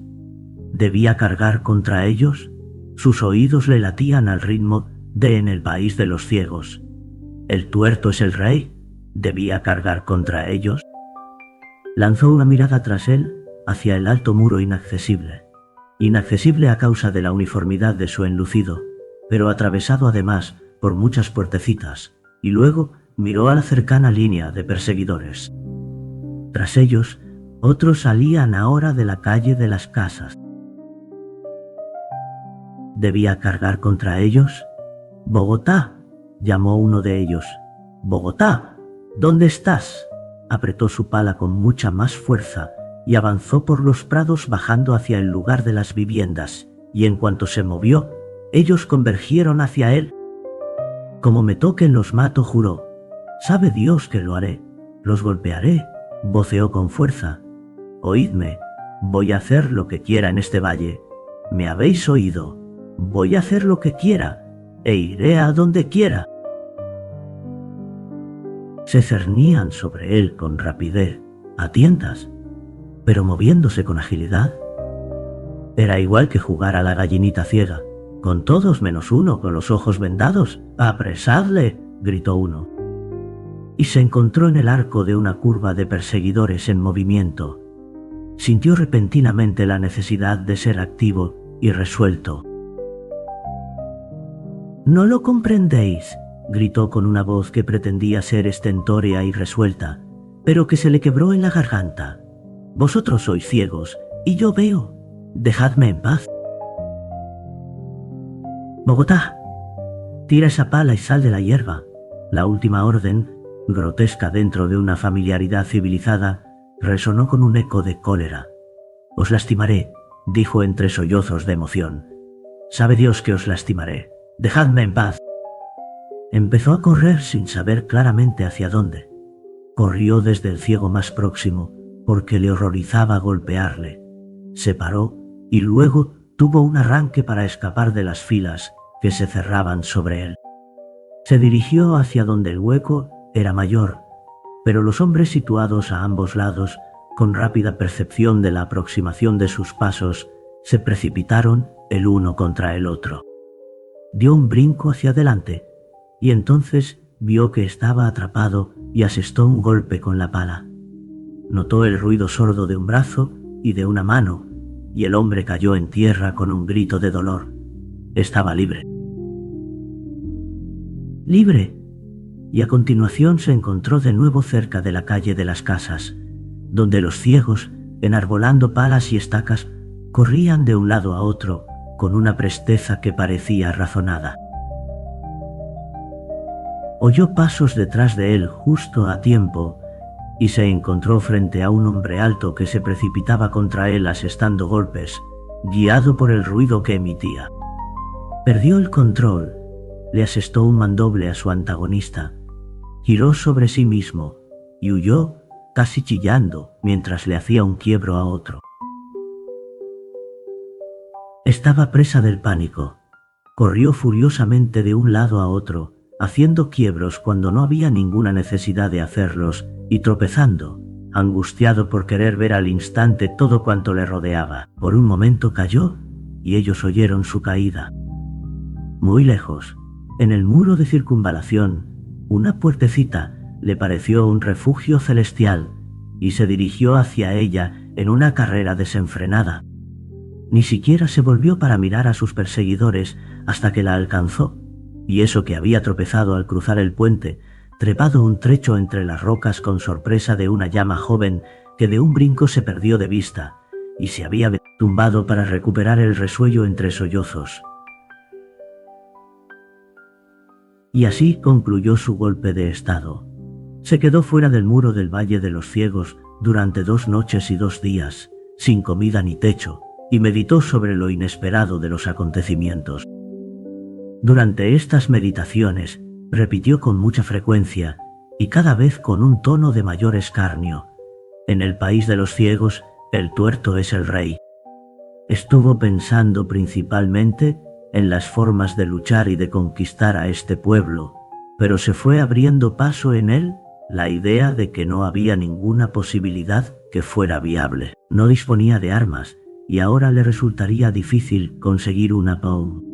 ¿Debía cargar contra ellos? Sus oídos le latían al ritmo de En el país de los ciegos. ¿El tuerto es el rey? ¿Debía cargar contra ellos? Lanzó una mirada tras él hacia el alto muro inaccesible. Inaccesible a causa de la uniformidad de su enlucido, pero atravesado además por muchas puertecitas, y luego miró a la cercana línea de perseguidores. Tras ellos, otros salían ahora de la calle de las casas. ¿Debía cargar contra ellos? «¡Bogotá!», llamó uno de ellos. «¡Bogotá! ¿Dónde estás?». Apretó su pala con mucha más fuerza y avanzó por los prados bajando hacia el lugar de las viviendas, y en cuanto se movió, ellos convergieron hacia él. «Como me toquen los mato», juró. «Sabe Dios que lo haré. Los golpearé», voceó con fuerza. «Oídme, voy a hacer lo que quiera en este valle. ¿Me habéis oído? Voy a hacer lo que quiera, e iré a donde quiera». Se cernían sobre él con rapidez, a tientas, pero moviéndose con agilidad. Era igual que jugar a la gallinita ciega, con todos menos uno con los ojos vendados. «¡Apresadle!», gritó uno. Y se encontró en el arco de una curva de perseguidores en movimiento. Sintió repentinamente la necesidad de ser activo y resuelto. «¿No lo comprendéis?», gritó con una voz que pretendía ser estentórea y resuelta, pero que se le quebró en la garganta. «Vosotros sois ciegos, y yo veo. Dejadme en paz». «Bogotá, tira esa pala y sal de la hierba». La última orden, grotesca dentro de una familiaridad civilizada, resonó con un eco de cólera. «Os lastimaré», dijo entre sollozos de emoción. «Sabe Dios que os lastimaré. Dejadme en paz». Empezó a correr sin saber claramente hacia dónde. Corrió desde el ciego más próximo, porque le horrorizaba golpearle. Se paró y luego tuvo un arranque para escapar de las filas que se cerraban sobre él. Se dirigió hacia donde el hueco era mayor, pero los hombres situados a ambos lados, con rápida percepción de la aproximación de sus pasos, Se precipitaron el uno contra el otro. Dio un brinco hacia adelante y entonces vio que estaba atrapado y asestó un golpe con la pala. Notó el ruido sordo de un brazo y de una mano, y el hombre cayó en tierra con un grito de dolor. Estaba libre. ¡Libre! Y a continuación se encontró de nuevo cerca de la calle de las casas, donde los ciegos, enarbolando palas y estacas, corrían de un lado a otro con una presteza que parecía razonada. Oyó pasos detrás de él justo a tiempo y se encontró frente a un hombre alto que se precipitaba contra él asestando golpes, guiado por el ruido que emitía. Perdió el control, le asestó un mandoble a su antagonista, giró sobre sí mismo y huyó casi chillando mientras le hacía un quiebro a otro. Estaba presa del pánico. Corrió furiosamente de un lado a otro, haciendo quiebros cuando no había ninguna necesidad de hacerlos y tropezando, angustiado por querer ver al instante todo cuanto le rodeaba. Por un momento cayó y ellos oyeron su caída. Muy lejos, en el muro de circunvalación, una puertecita le pareció un refugio celestial y se dirigió hacia ella en una carrera desenfrenada. Ni siquiera se volvió para mirar a sus perseguidores hasta que la alcanzó, y eso que había tropezado al cruzar el puente, trepado un trecho entre las rocas con sorpresa de una llama joven que de un brinco se perdió de vista y se había tumbado para recuperar el resuello entre sollozos. Y así concluyó su golpe de estado. Se quedó fuera del muro del Valle de los Ciegos durante 2 noches y 2 días, sin comida ni techo, y meditó sobre lo inesperado de los acontecimientos. Durante estas meditaciones, repitió con mucha frecuencia, y cada vez con un tono de mayor escarnio: en el país de los ciegos, el tuerto es el rey. Estuvo pensando principalmente en las formas de luchar y de conquistar a este pueblo, pero se fue abriendo paso en él la idea de que no había ninguna posibilidad que fuera viable. No disponía de armas, y ahora le resultaría difícil conseguir una POM.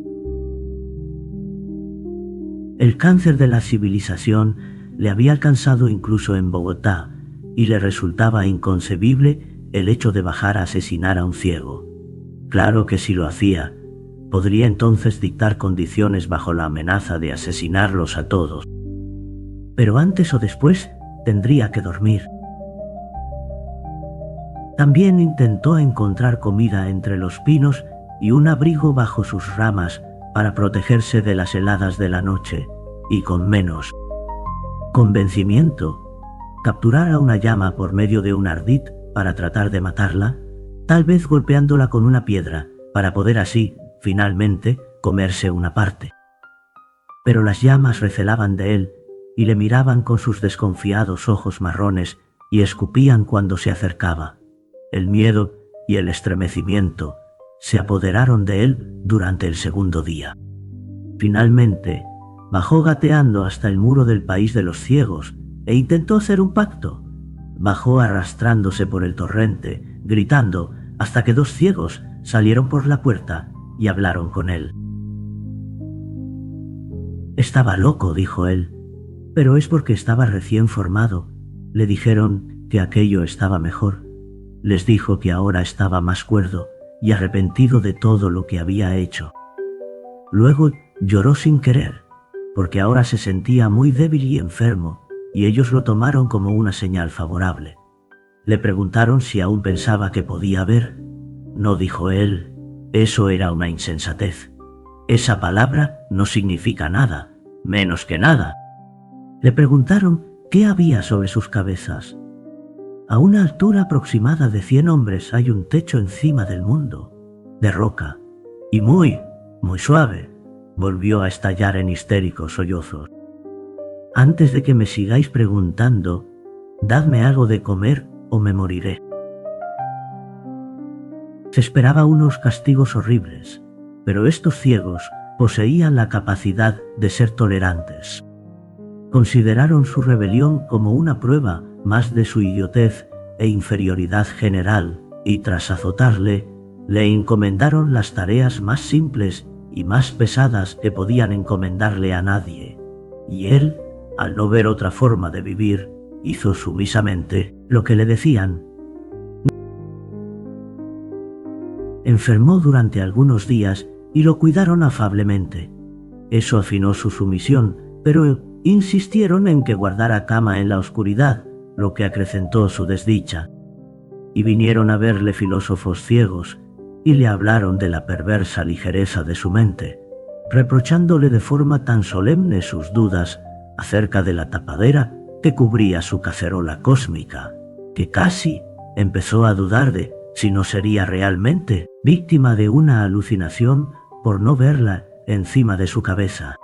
El cáncer de la civilización le había alcanzado incluso en Bogotá, y le resultaba inconcebible el hecho de bajar a asesinar a un ciego. Claro que si lo hacía, podría entonces dictar condiciones bajo la amenaza de asesinarlos a todos. Pero antes o después tendría que dormir. También intentó encontrar comida entre los pinos y un abrigo bajo sus ramas para protegerse de las heladas de la noche, y con menos convencimiento, capturar a una llama por medio de un ardid para tratar de matarla, tal vez golpeándola con una piedra, para poder así, finalmente, comerse una parte. Pero las llamas recelaban de él y le miraban con sus desconfiados ojos marrones y escupían cuando se acercaba. El miedo y el estremecimiento se apoderaron de él durante el segundo día. Finalmente, bajó gateando hasta el muro del país de los ciegos e intentó hacer un pacto. Bajó arrastrándose por el torrente, gritando, hasta que 2 ciegos salieron por la puerta y hablaron con él. Estaba loco, dijo él, pero es porque estaba recién formado. Le dijeron que aquello estaba mejor. Les dijo que ahora estaba más cuerdo y arrepentido de todo lo que había hecho. Luego lloró sin querer, porque ahora se sentía muy débil y enfermo, y ellos lo tomaron como una señal favorable. Le preguntaron si aún pensaba que podía ver. No, dijo él, eso era una insensatez. Esa palabra no significa nada, menos que nada. Le preguntaron qué había sobre sus cabezas. A una altura aproximada de 100 hombres hay un techo encima del mundo, de roca, y muy suave. Volvió a estallar en histéricos sollozos. Antes de que me sigáis preguntando, dadme algo de comer o me moriré. Se esperaba unos castigos horribles, pero estos ciegos poseían la capacidad de ser tolerantes. Consideraron su rebelión como una prueba más de su idiotez e inferioridad general, y tras azotarle, Le encomendaron las tareas más simples y más pesadas que podían encomendarle a nadie, y él, al no ver otra forma de vivir, hizo sumisamente lo que le decían. Enfermó durante algunos días y lo cuidaron afablemente. Eso afinó su sumisión, pero insistieron en que guardara cama en la oscuridad, lo que acrecentó su desdicha. Y vinieron a verle filósofos ciegos, y le hablaron de la perversa ligereza de su mente, reprochándole de forma tan solemne sus dudas acerca de la tapadera que cubría su cacerola cósmica, que casi empezó a dudar de si no sería realmente víctima de una alucinación por no verla encima de su cabeza.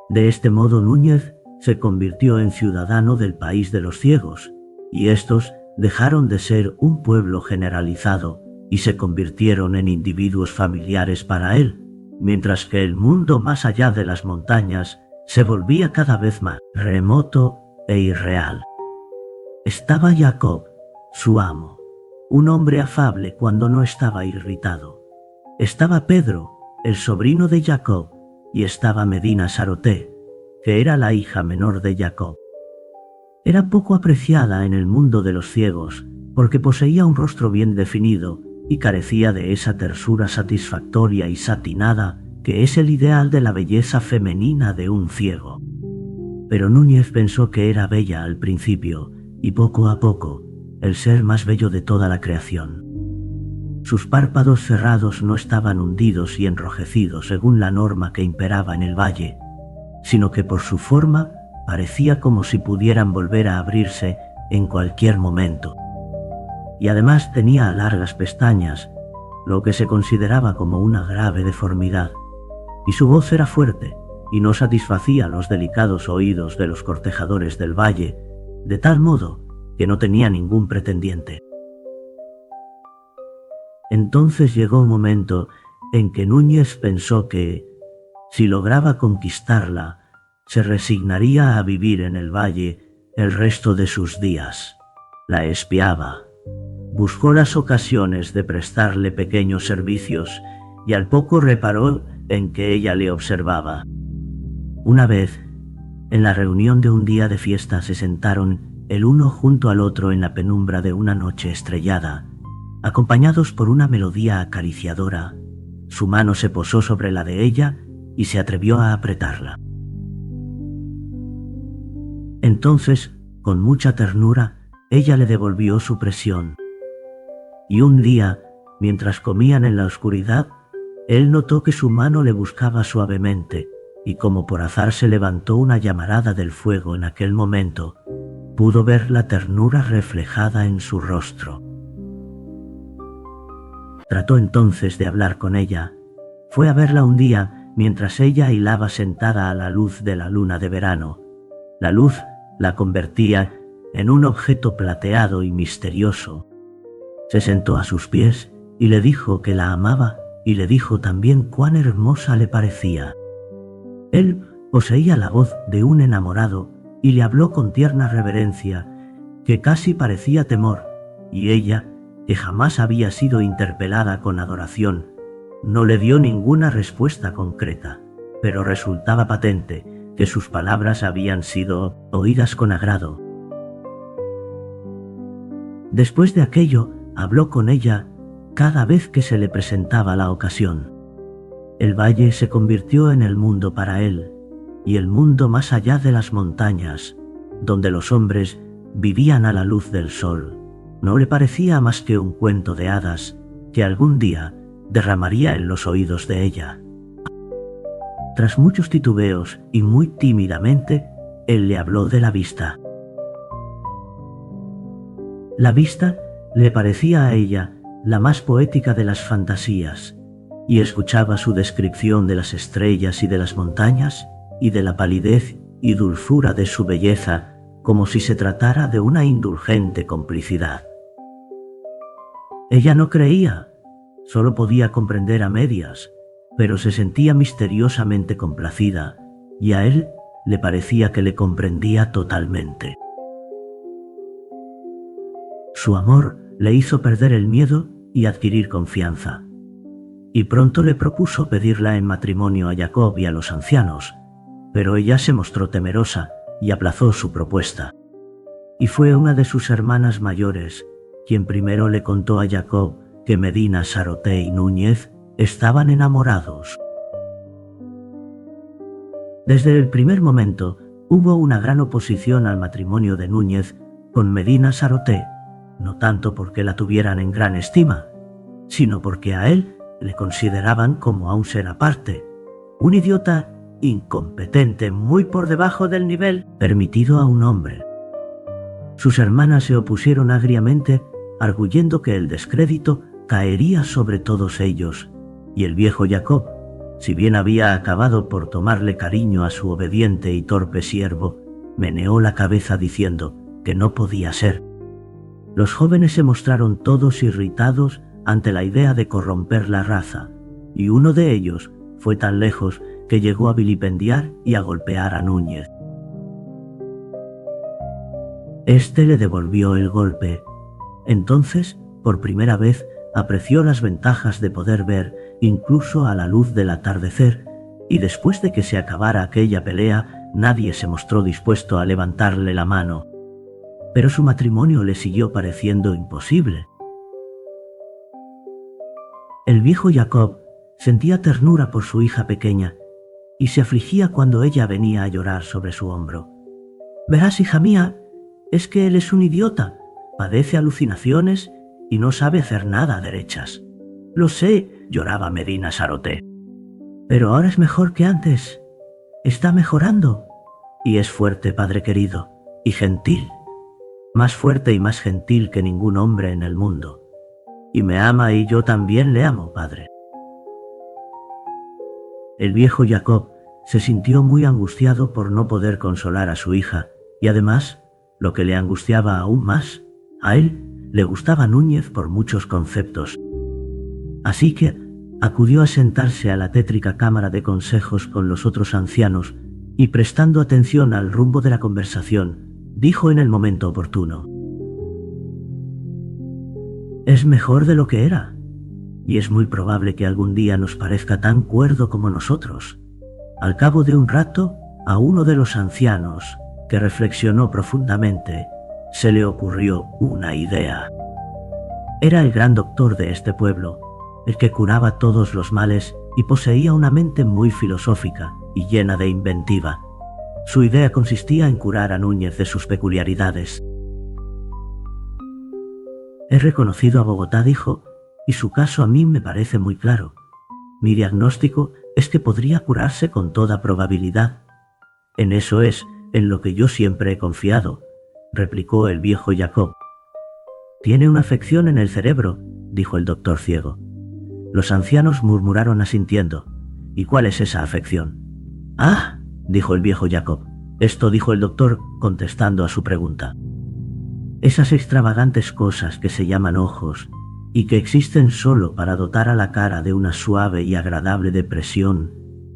De este modo Núñez se convirtió en ciudadano del país de los ciegos, y estos dejaron de ser un pueblo generalizado y se convirtieron en individuos familiares para él, mientras que el mundo más allá de las montañas se volvía cada vez más remoto e irreal. Estaba Jacob, su amo, un hombre afable cuando no estaba irritado. Estaba Pedro, el sobrino de Jacob, y estaba Medina Saroté, que era la hija menor de Jacob. Era poco apreciada en el mundo de los ciegos, porque poseía un rostro bien definido y carecía de esa tersura satisfactoria y satinada que es el ideal de la belleza femenina de un ciego. Pero Núñez pensó que era bella al principio, y poco a poco, el ser más bello de toda la creación. Sus párpados cerrados no estaban hundidos y enrojecidos según la norma que imperaba en el valle, sino que por su forma parecía como si pudieran volver a abrirse en cualquier momento. Y además tenía largas pestañas, lo que se consideraba como una grave deformidad, y su voz era fuerte y no satisfacía los delicados oídos de los cortejadores del valle, de tal modo que no tenía ningún pretendiente. Entonces llegó un momento en que Núñez pensó que, si lograba conquistarla, se resignaría a vivir en el valle el resto de sus días. La espiaba. Buscó las ocasiones de prestarle pequeños servicios y al poco reparó en que ella le observaba. Una vez, en la reunión de un día de fiesta, se sentaron el uno junto al otro en la penumbra de una noche estrellada, acompañados por una melodía acariciadora. Su mano se posó sobre la de ella y se atrevió a apretarla. Entonces, con mucha ternura, ella le devolvió su presión. Y un día, mientras comían en la oscuridad, él notó que su mano le buscaba suavemente, y como por azar se levantó una llamarada del fuego en aquel momento, pudo ver la ternura reflejada en su rostro. Trató entonces de hablar con ella. Fue a verla un día mientras ella hilaba sentada a la luz de la luna de verano. La luz la convertía en un objeto plateado y misterioso. Se sentó a sus pies y le dijo que la amaba, y le dijo también cuán hermosa le parecía. Él poseía la voz de un enamorado y le habló con tierna reverencia, que casi parecía temor, y ella, que jamás había sido interpelada con adoración, no le dio ninguna respuesta concreta, pero resultaba patente que sus palabras habían sido oídas con agrado. Después de aquello, habló con ella cada vez que se le presentaba la ocasión. El valle se convirtió en el mundo para él, y el mundo más allá de las montañas, donde los hombres vivían a la luz del sol, no le parecía más que un cuento de hadas que algún día derramaría en los oídos de ella. Tras muchos titubeos y muy tímidamente, él le habló de la vista. La vista le parecía a ella la más poética de las fantasías, y escuchaba su descripción de las estrellas y de las montañas, y de la palidez y dulzura de su belleza, como si se tratara de una indulgente complicidad. Ella no creía, solo podía comprender a medias, pero se sentía misteriosamente complacida, y a él le parecía que le comprendía totalmente. Su amor le hizo perder el miedo y adquirir confianza. Y pronto le propuso pedirla en matrimonio a Jacob y a los ancianos, pero ella se mostró temerosa y aplazó su propuesta. Y fue una de sus hermanas mayores quien primero le contó a Jacob que Medina Saroté y Núñez estaban enamorados. Desde el primer momento hubo una gran oposición al matrimonio de Núñez con Medina Saroté, no tanto porque la tuvieran en gran estima, sino porque a él le consideraban como a un ser aparte, un idiota incompetente muy por debajo del nivel permitido a un hombre. Sus hermanas se opusieron agriamente, arguyendo que el descrédito caería sobre todos ellos, y el viejo Jacob, si bien había acabado por tomarle cariño a su obediente y torpe siervo, meneó la cabeza diciendo que no podía ser. Los jóvenes se mostraron todos irritados ante la idea de corromper la raza, y uno de ellos fue tan lejos que llegó a vilipendiar y a golpear a Núñez. Este le devolvió el golpe. Entonces, por primera vez, apreció las ventajas de poder ver, incluso a la luz del atardecer, y después de que se acabara aquella pelea, nadie se mostró dispuesto a levantarle la mano. Pero su matrimonio le siguió pareciendo imposible. El viejo Jacob sentía ternura por su hija pequeña y se afligía cuando ella venía a llorar sobre su hombro. «Verás, hija mía, es que él es un idiota, padece alucinaciones y no sabe hacer nada a derechas». «Lo sé», lloraba Medina Saroté. «Pero ahora es mejor que antes. Está mejorando. Y es fuerte, padre querido, y gentil. Más fuerte y más gentil que ningún hombre en el mundo. Y me ama y yo también le amo, padre». El viejo Jacob se sintió muy angustiado por no poder consolar a su hija, y además, lo que le angustiaba aún más, a él le gustaba Núñez por muchos conceptos. Así que acudió a sentarse a la tétrica cámara de consejos con los otros ancianos y, prestando atención al rumbo de la conversación, dijo en el momento oportuno: «Es mejor de lo que era, y es muy probable que algún día nos parezca tan cuerdo como nosotros». Al cabo de un rato, a uno de los ancianos, que reflexionó profundamente, se le ocurrió una idea. Era el gran doctor de este pueblo, el que curaba todos los males y poseía una mente muy filosófica y llena de inventiva. Su idea consistía en curar a Núñez de sus peculiaridades. «He reconocido a Bogotá», dijo, «y su caso a mí me parece muy claro. Mi diagnóstico es que podría curarse con toda probabilidad». «En eso es en lo que yo siempre he confiado», replicó el viejo Jacob. «Tiene una afección en el cerebro», dijo el doctor ciego. Los ancianos murmuraron asintiendo. «¿Y cuál es esa afección?» «Ah», dijo el viejo Jacob. «Esto», dijo el doctor, contestando a su pregunta. «Esas extravagantes cosas que se llaman ojos y que existen solo para dotar a la cara de una suave y agradable depresión,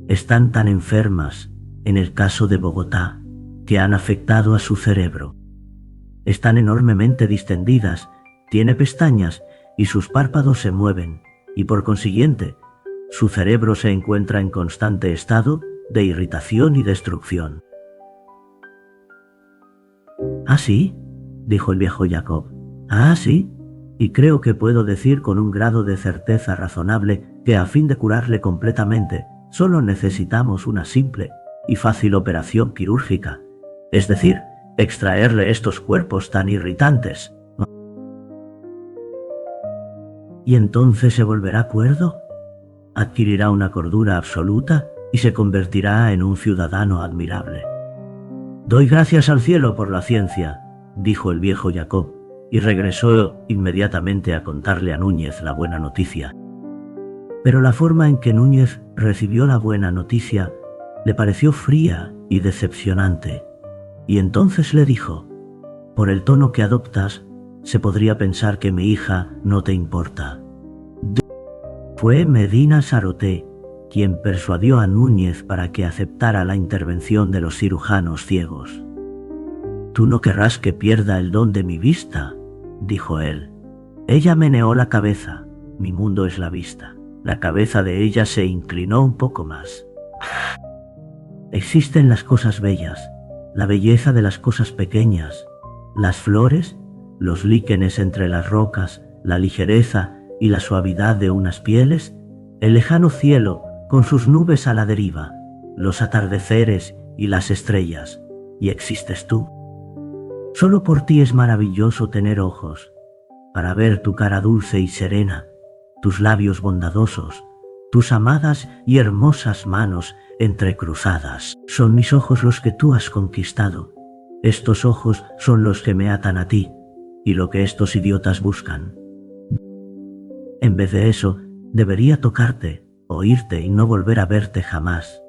están tan enfermas, en el caso de Bogotá, que han afectado a su cerebro. Están enormemente distendidas, tiene pestañas y sus párpados se mueven, y por consiguiente, su cerebro se encuentra en constante estado de irritación y destrucción». «¿Ah, sí?», dijo el viejo Jacob. «Ah, sí, y creo que puedo decir con un grado de certeza razonable que a fin de curarle completamente, solo necesitamos una simple y fácil operación quirúrgica, es decir, extraerle estos cuerpos tan irritantes». «¿Y entonces se volverá cuerdo? Adquirirá una cordura absoluta y se convertirá en un ciudadano admirable». «Doy gracias al cielo por la ciencia», dijo el viejo Jacob, y regresó inmediatamente a contarle a Núñez la buena noticia. Pero la forma en que Núñez recibió la buena noticia le pareció fría y decepcionante, y entonces le dijo: «Por el tono que adoptas, se podría pensar que mi hija no te importa». Fue Medina Saroté quien persuadió a Núñez para que aceptara la intervención de los cirujanos ciegos. «Tú no querrás que pierda el don de mi vista», dijo él. Ella meneó la cabeza. Mi mundo es la vista. La cabeza de ella se inclinó un poco más. Existen las cosas bellas, la belleza de las cosas pequeñas, las flores, los líquenes entre las rocas, la ligereza y la suavidad de unas pieles, el lejano cielo con sus nubes a la deriva, los atardeceres y las estrellas, y existes tú. Solo por ti es maravilloso tener ojos, para ver tu cara dulce y serena, tus labios bondadosos, tus amadas y hermosas manos entrecruzadas. Son mis ojos los que tú has conquistado. Estos ojos son los que me atan a ti, y lo que estos idiotas buscan. En vez de eso, debería tocarte, oírte y no volver a verte jamás.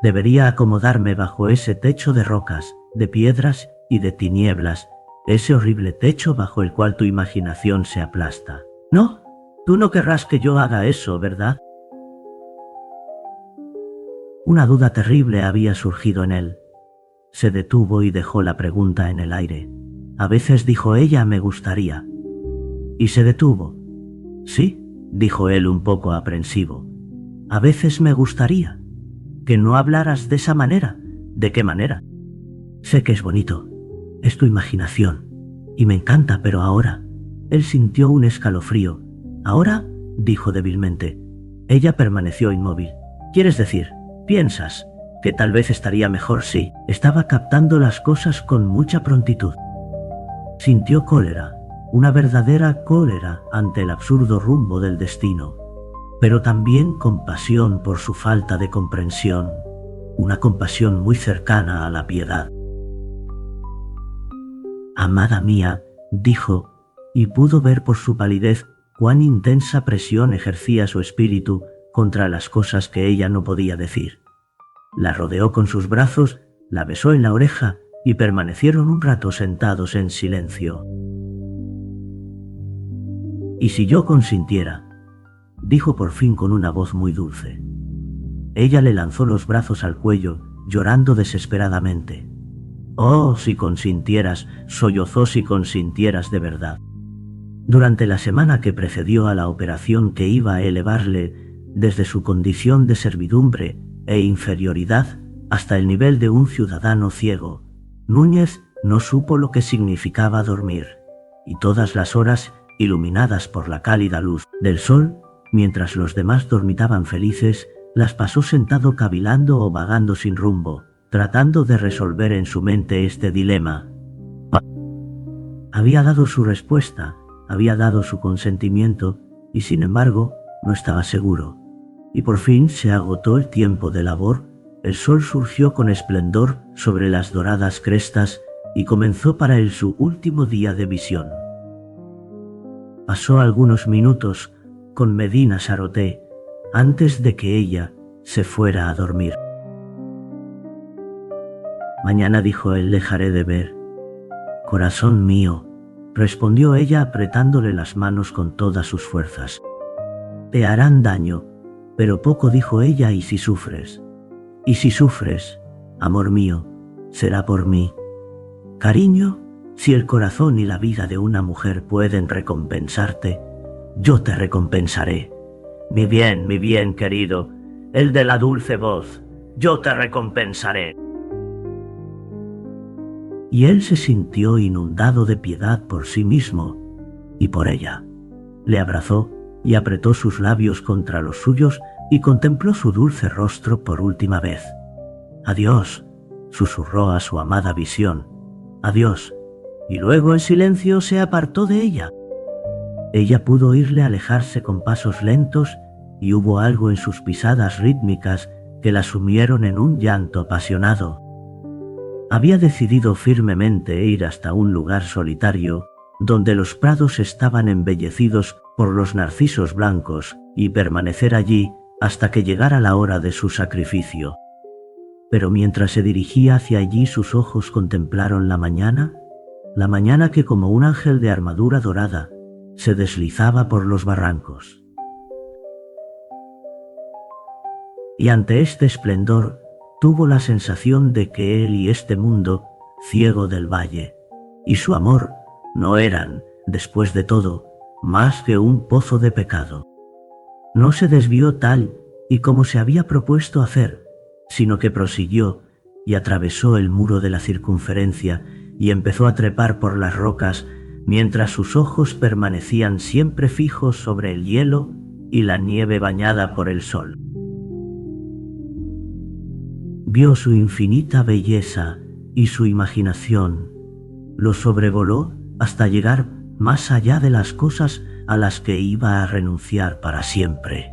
Debería acomodarme bajo ese techo de rocas, de piedras y de tinieblas, ese horrible techo bajo el cual tu imaginación se aplasta. No, tú no querrás que yo haga eso, ¿verdad? Una duda terrible había surgido en él. Se detuvo y dejó la pregunta en el aire. A veces, dijo ella, me gustaría. Y se detuvo. Sí, dijo él un poco aprensivo. A veces me gustaría que no hablaras de esa manera. ¿De qué manera? Sé que es bonito. Es tu imaginación. Y me encanta, pero ahora... Él sintió un escalofrío. ¿Ahora? Dijo débilmente. Ella permaneció inmóvil. ¿Quieres decir? ¿Piensas que tal vez estaría mejor si...? Estaba captando las cosas con mucha prontitud. Sintió cólera, una verdadera cólera ante el absurdo rumbo del destino, pero también compasión por su falta de comprensión, una compasión muy cercana a la piedad. Amada mía, dijo, y pudo ver por su palidez cuán intensa presión ejercía su espíritu contra las cosas que ella no podía decir. La rodeó con sus brazos, la besó en la oreja y permanecieron un rato sentados en silencio. ¿Y si yo consintiera?, dijo por fin con una voz muy dulce. Ella le lanzó los brazos al cuello, llorando desesperadamente. «Oh, si consintieras», sollozó, «si consintieras de verdad». Durante la semana que precedió a la operación que iba a elevarle desde su condición de servidumbre e inferioridad hasta el nivel de un ciudadano ciego, Núñez no supo lo que significaba dormir, y todas las horas, iluminadas por la cálida luz del sol, mientras los demás dormitaban felices, las pasó sentado cavilando o vagando sin rumbo, tratando de resolver en su mente este dilema. Había dado su respuesta, había dado su consentimiento, y sin embargo no estaba seguro. Y por fin se agotó el tiempo de labor, el sol surgió con esplendor sobre las doradas crestas y comenzó para él su último día de visión. Pasó algunos minutos con Medina Saroté antes de que ella se fuera a dormir. Mañana, dijo él, dejaré de ver. Corazón mío, respondió ella apretándole las manos con todas sus fuerzas. Te harán daño, pero poco, dijo ella, y si sufres. Y si sufres, amor mío, será por mí. Cariño, si el corazón y la vida de una mujer pueden recompensarte, yo te recompensaré. Mi bien querido, el de la dulce voz, yo te recompensaré. Y él se sintió inundado de piedad por sí mismo y por ella. Le abrazó y apretó sus labios contra los suyos y contempló su dulce rostro por última vez. Adiós, susurró a su amada visión. Adiós. Y luego en silencio se apartó de ella. Ella pudo oírle alejarse con pasos lentos y hubo algo en sus pisadas rítmicas que la sumieron en un llanto apasionado. Había decidido firmemente ir hasta un lugar solitario donde los prados estaban embellecidos por los narcisos blancos y permanecer allí hasta que llegara la hora de su sacrificio. Pero mientras se dirigía hacia allí, sus ojos contemplaron la mañana que como un ángel de armadura dorada se deslizaba por los barrancos. Y ante este esplendor tuvo la sensación de que él y este mundo, ciego del valle, y su amor, no eran, después de todo, más que un pozo de pecado. No se desvió tal y como se había propuesto hacer, sino que prosiguió y atravesó el muro de la circunferencia y empezó a trepar por las rocas, mientras sus ojos permanecían siempre fijos sobre el hielo y la nieve bañada por el sol. Vio su infinita belleza y su imaginación lo sobrevoló hasta llegar más allá de las cosas a las que iba a renunciar para siempre.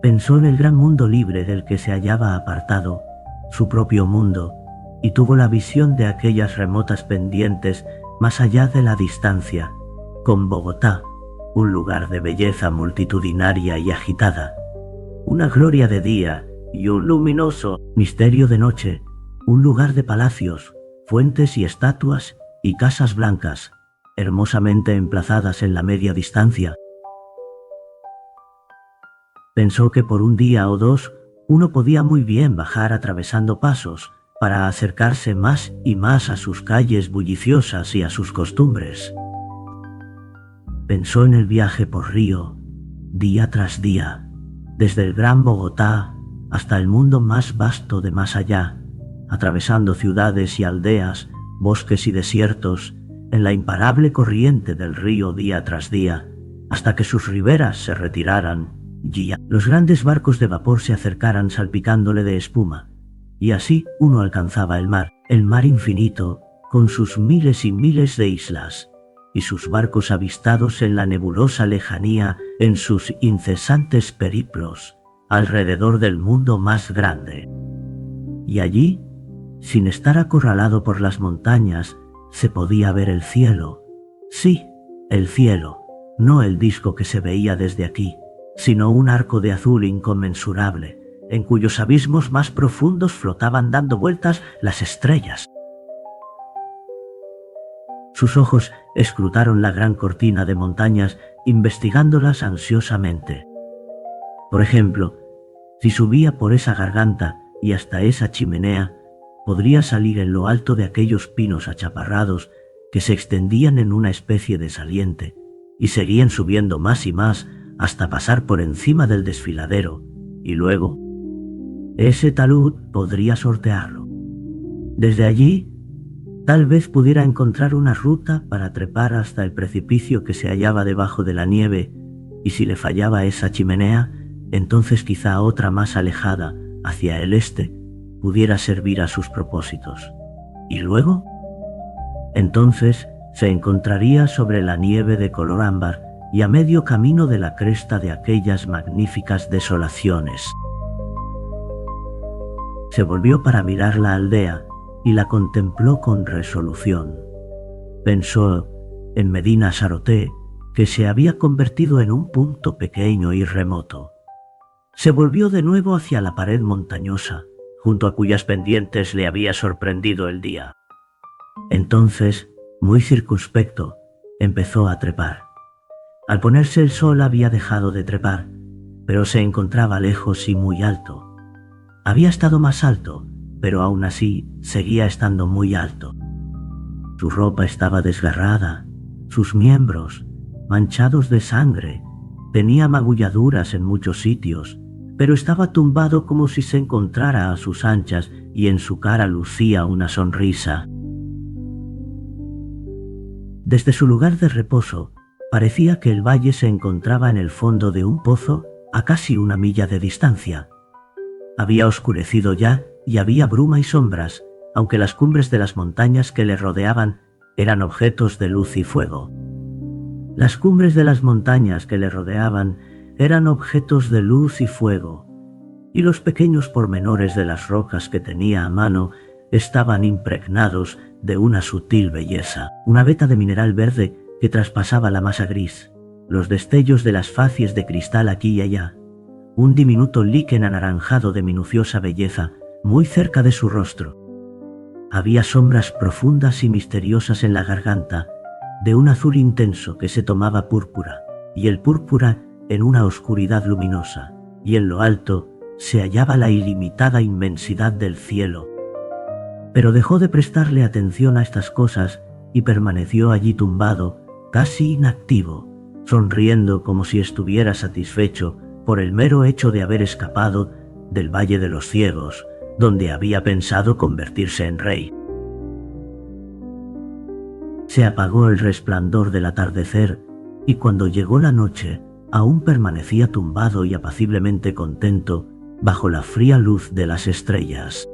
Pensó en el gran mundo libre del que se hallaba apartado, su propio mundo, y tuvo la visión de aquellas remotas pendientes más allá de la distancia, con Bogotá, un lugar de belleza multitudinaria y agitada, una gloria de día y un luminoso misterio de noche, un lugar de palacios, fuentes y estatuas y casas blancas, hermosamente emplazadas en la media distancia. Pensó que por un día o dos uno podía muy bien bajar atravesando pasos para acercarse más y más a sus calles bulliciosas y a sus costumbres. Pensó en el viaje por río, día tras día, desde el gran Bogotá hasta el mundo más vasto de más allá, atravesando ciudades y aldeas, bosques y desiertos, en la imparable corriente del río día tras día, hasta que sus riberas se retiraran y los grandes barcos de vapor se acercaran salpicándole de espuma, y así uno alcanzaba el mar infinito, con sus miles y miles de islas, y sus barcos avistados en la nebulosa lejanía en sus incesantes periplos, alrededor del mundo más grande. Y allí, sin estar acorralado por las montañas, se podía ver el cielo. Sí, el cielo, no el disco que se veía desde aquí, sino un arco de azul inconmensurable, en cuyos abismos más profundos flotaban dando vueltas las estrellas. Sus ojos escrutaron la gran cortina de montañas, investigándolas ansiosamente. Por ejemplo, si subía por esa garganta y hasta esa chimenea, podría salir en lo alto de aquellos pinos achaparrados que se extendían en una especie de saliente y seguían subiendo más y más hasta pasar por encima del desfiladero, y luego ese talud podría sortearlo. Desde allí, tal vez pudiera encontrar una ruta para trepar hasta el precipicio que se hallaba debajo de la nieve, y si le fallaba esa chimenea, entonces quizá otra más alejada, hacia el este, pudiera servir a sus propósitos. ¿Y luego? Entonces se encontraría sobre la nieve de color ámbar y a medio camino de la cresta de aquellas magníficas desolaciones. Se volvió para mirar la aldea y la contempló con resolución. Pensó en Medina Saroté, que se había convertido en un punto pequeño y remoto. Se volvió de nuevo hacia la pared montañosa, junto a cuyas pendientes le había sorprendido el día. Entonces, muy circunspecto, empezó a trepar. Al ponerse el sol había dejado de trepar, pero se encontraba lejos y muy alto. Había estado más alto, pero aún así seguía estando muy alto. Su ropa estaba desgarrada, sus miembros, manchados de sangre, tenía magulladuras en muchos sitios, pero estaba tumbado como si se encontrara a sus anchas y en su cara lucía una sonrisa. Desde su lugar de reposo, parecía que el valle se encontraba en el fondo de un pozo a casi 1 milla de distancia. Había oscurecido ya y había bruma y sombras, aunque las cumbres de las montañas que le rodeaban eran objetos de luz y fuego. Las cumbres de las montañas que le rodeaban eran objetos de luz y fuego, y los pequeños pormenores de las rocas que tenía a mano estaban impregnados de una sutil belleza, una veta de mineral verde que traspasaba la masa gris, los destellos de las facies de cristal aquí y allá, un diminuto líquen anaranjado de minuciosa belleza muy cerca de su rostro. Había sombras profundas y misteriosas en la garganta, de un azul intenso que se tomaba púrpura, y el púrpura en una oscuridad luminosa, y en lo alto se hallaba la ilimitada inmensidad del cielo. Pero dejó de prestarle atención a estas cosas y permaneció allí tumbado, casi inactivo, sonriendo como si estuviera satisfecho por el mero hecho de haber escapado del Valle de los Ciegos, donde había pensado convertirse en rey. Se apagó el resplandor del atardecer y cuando llegó la noche, aún permanecía tumbado y apaciblemente contento bajo la fría luz de las estrellas.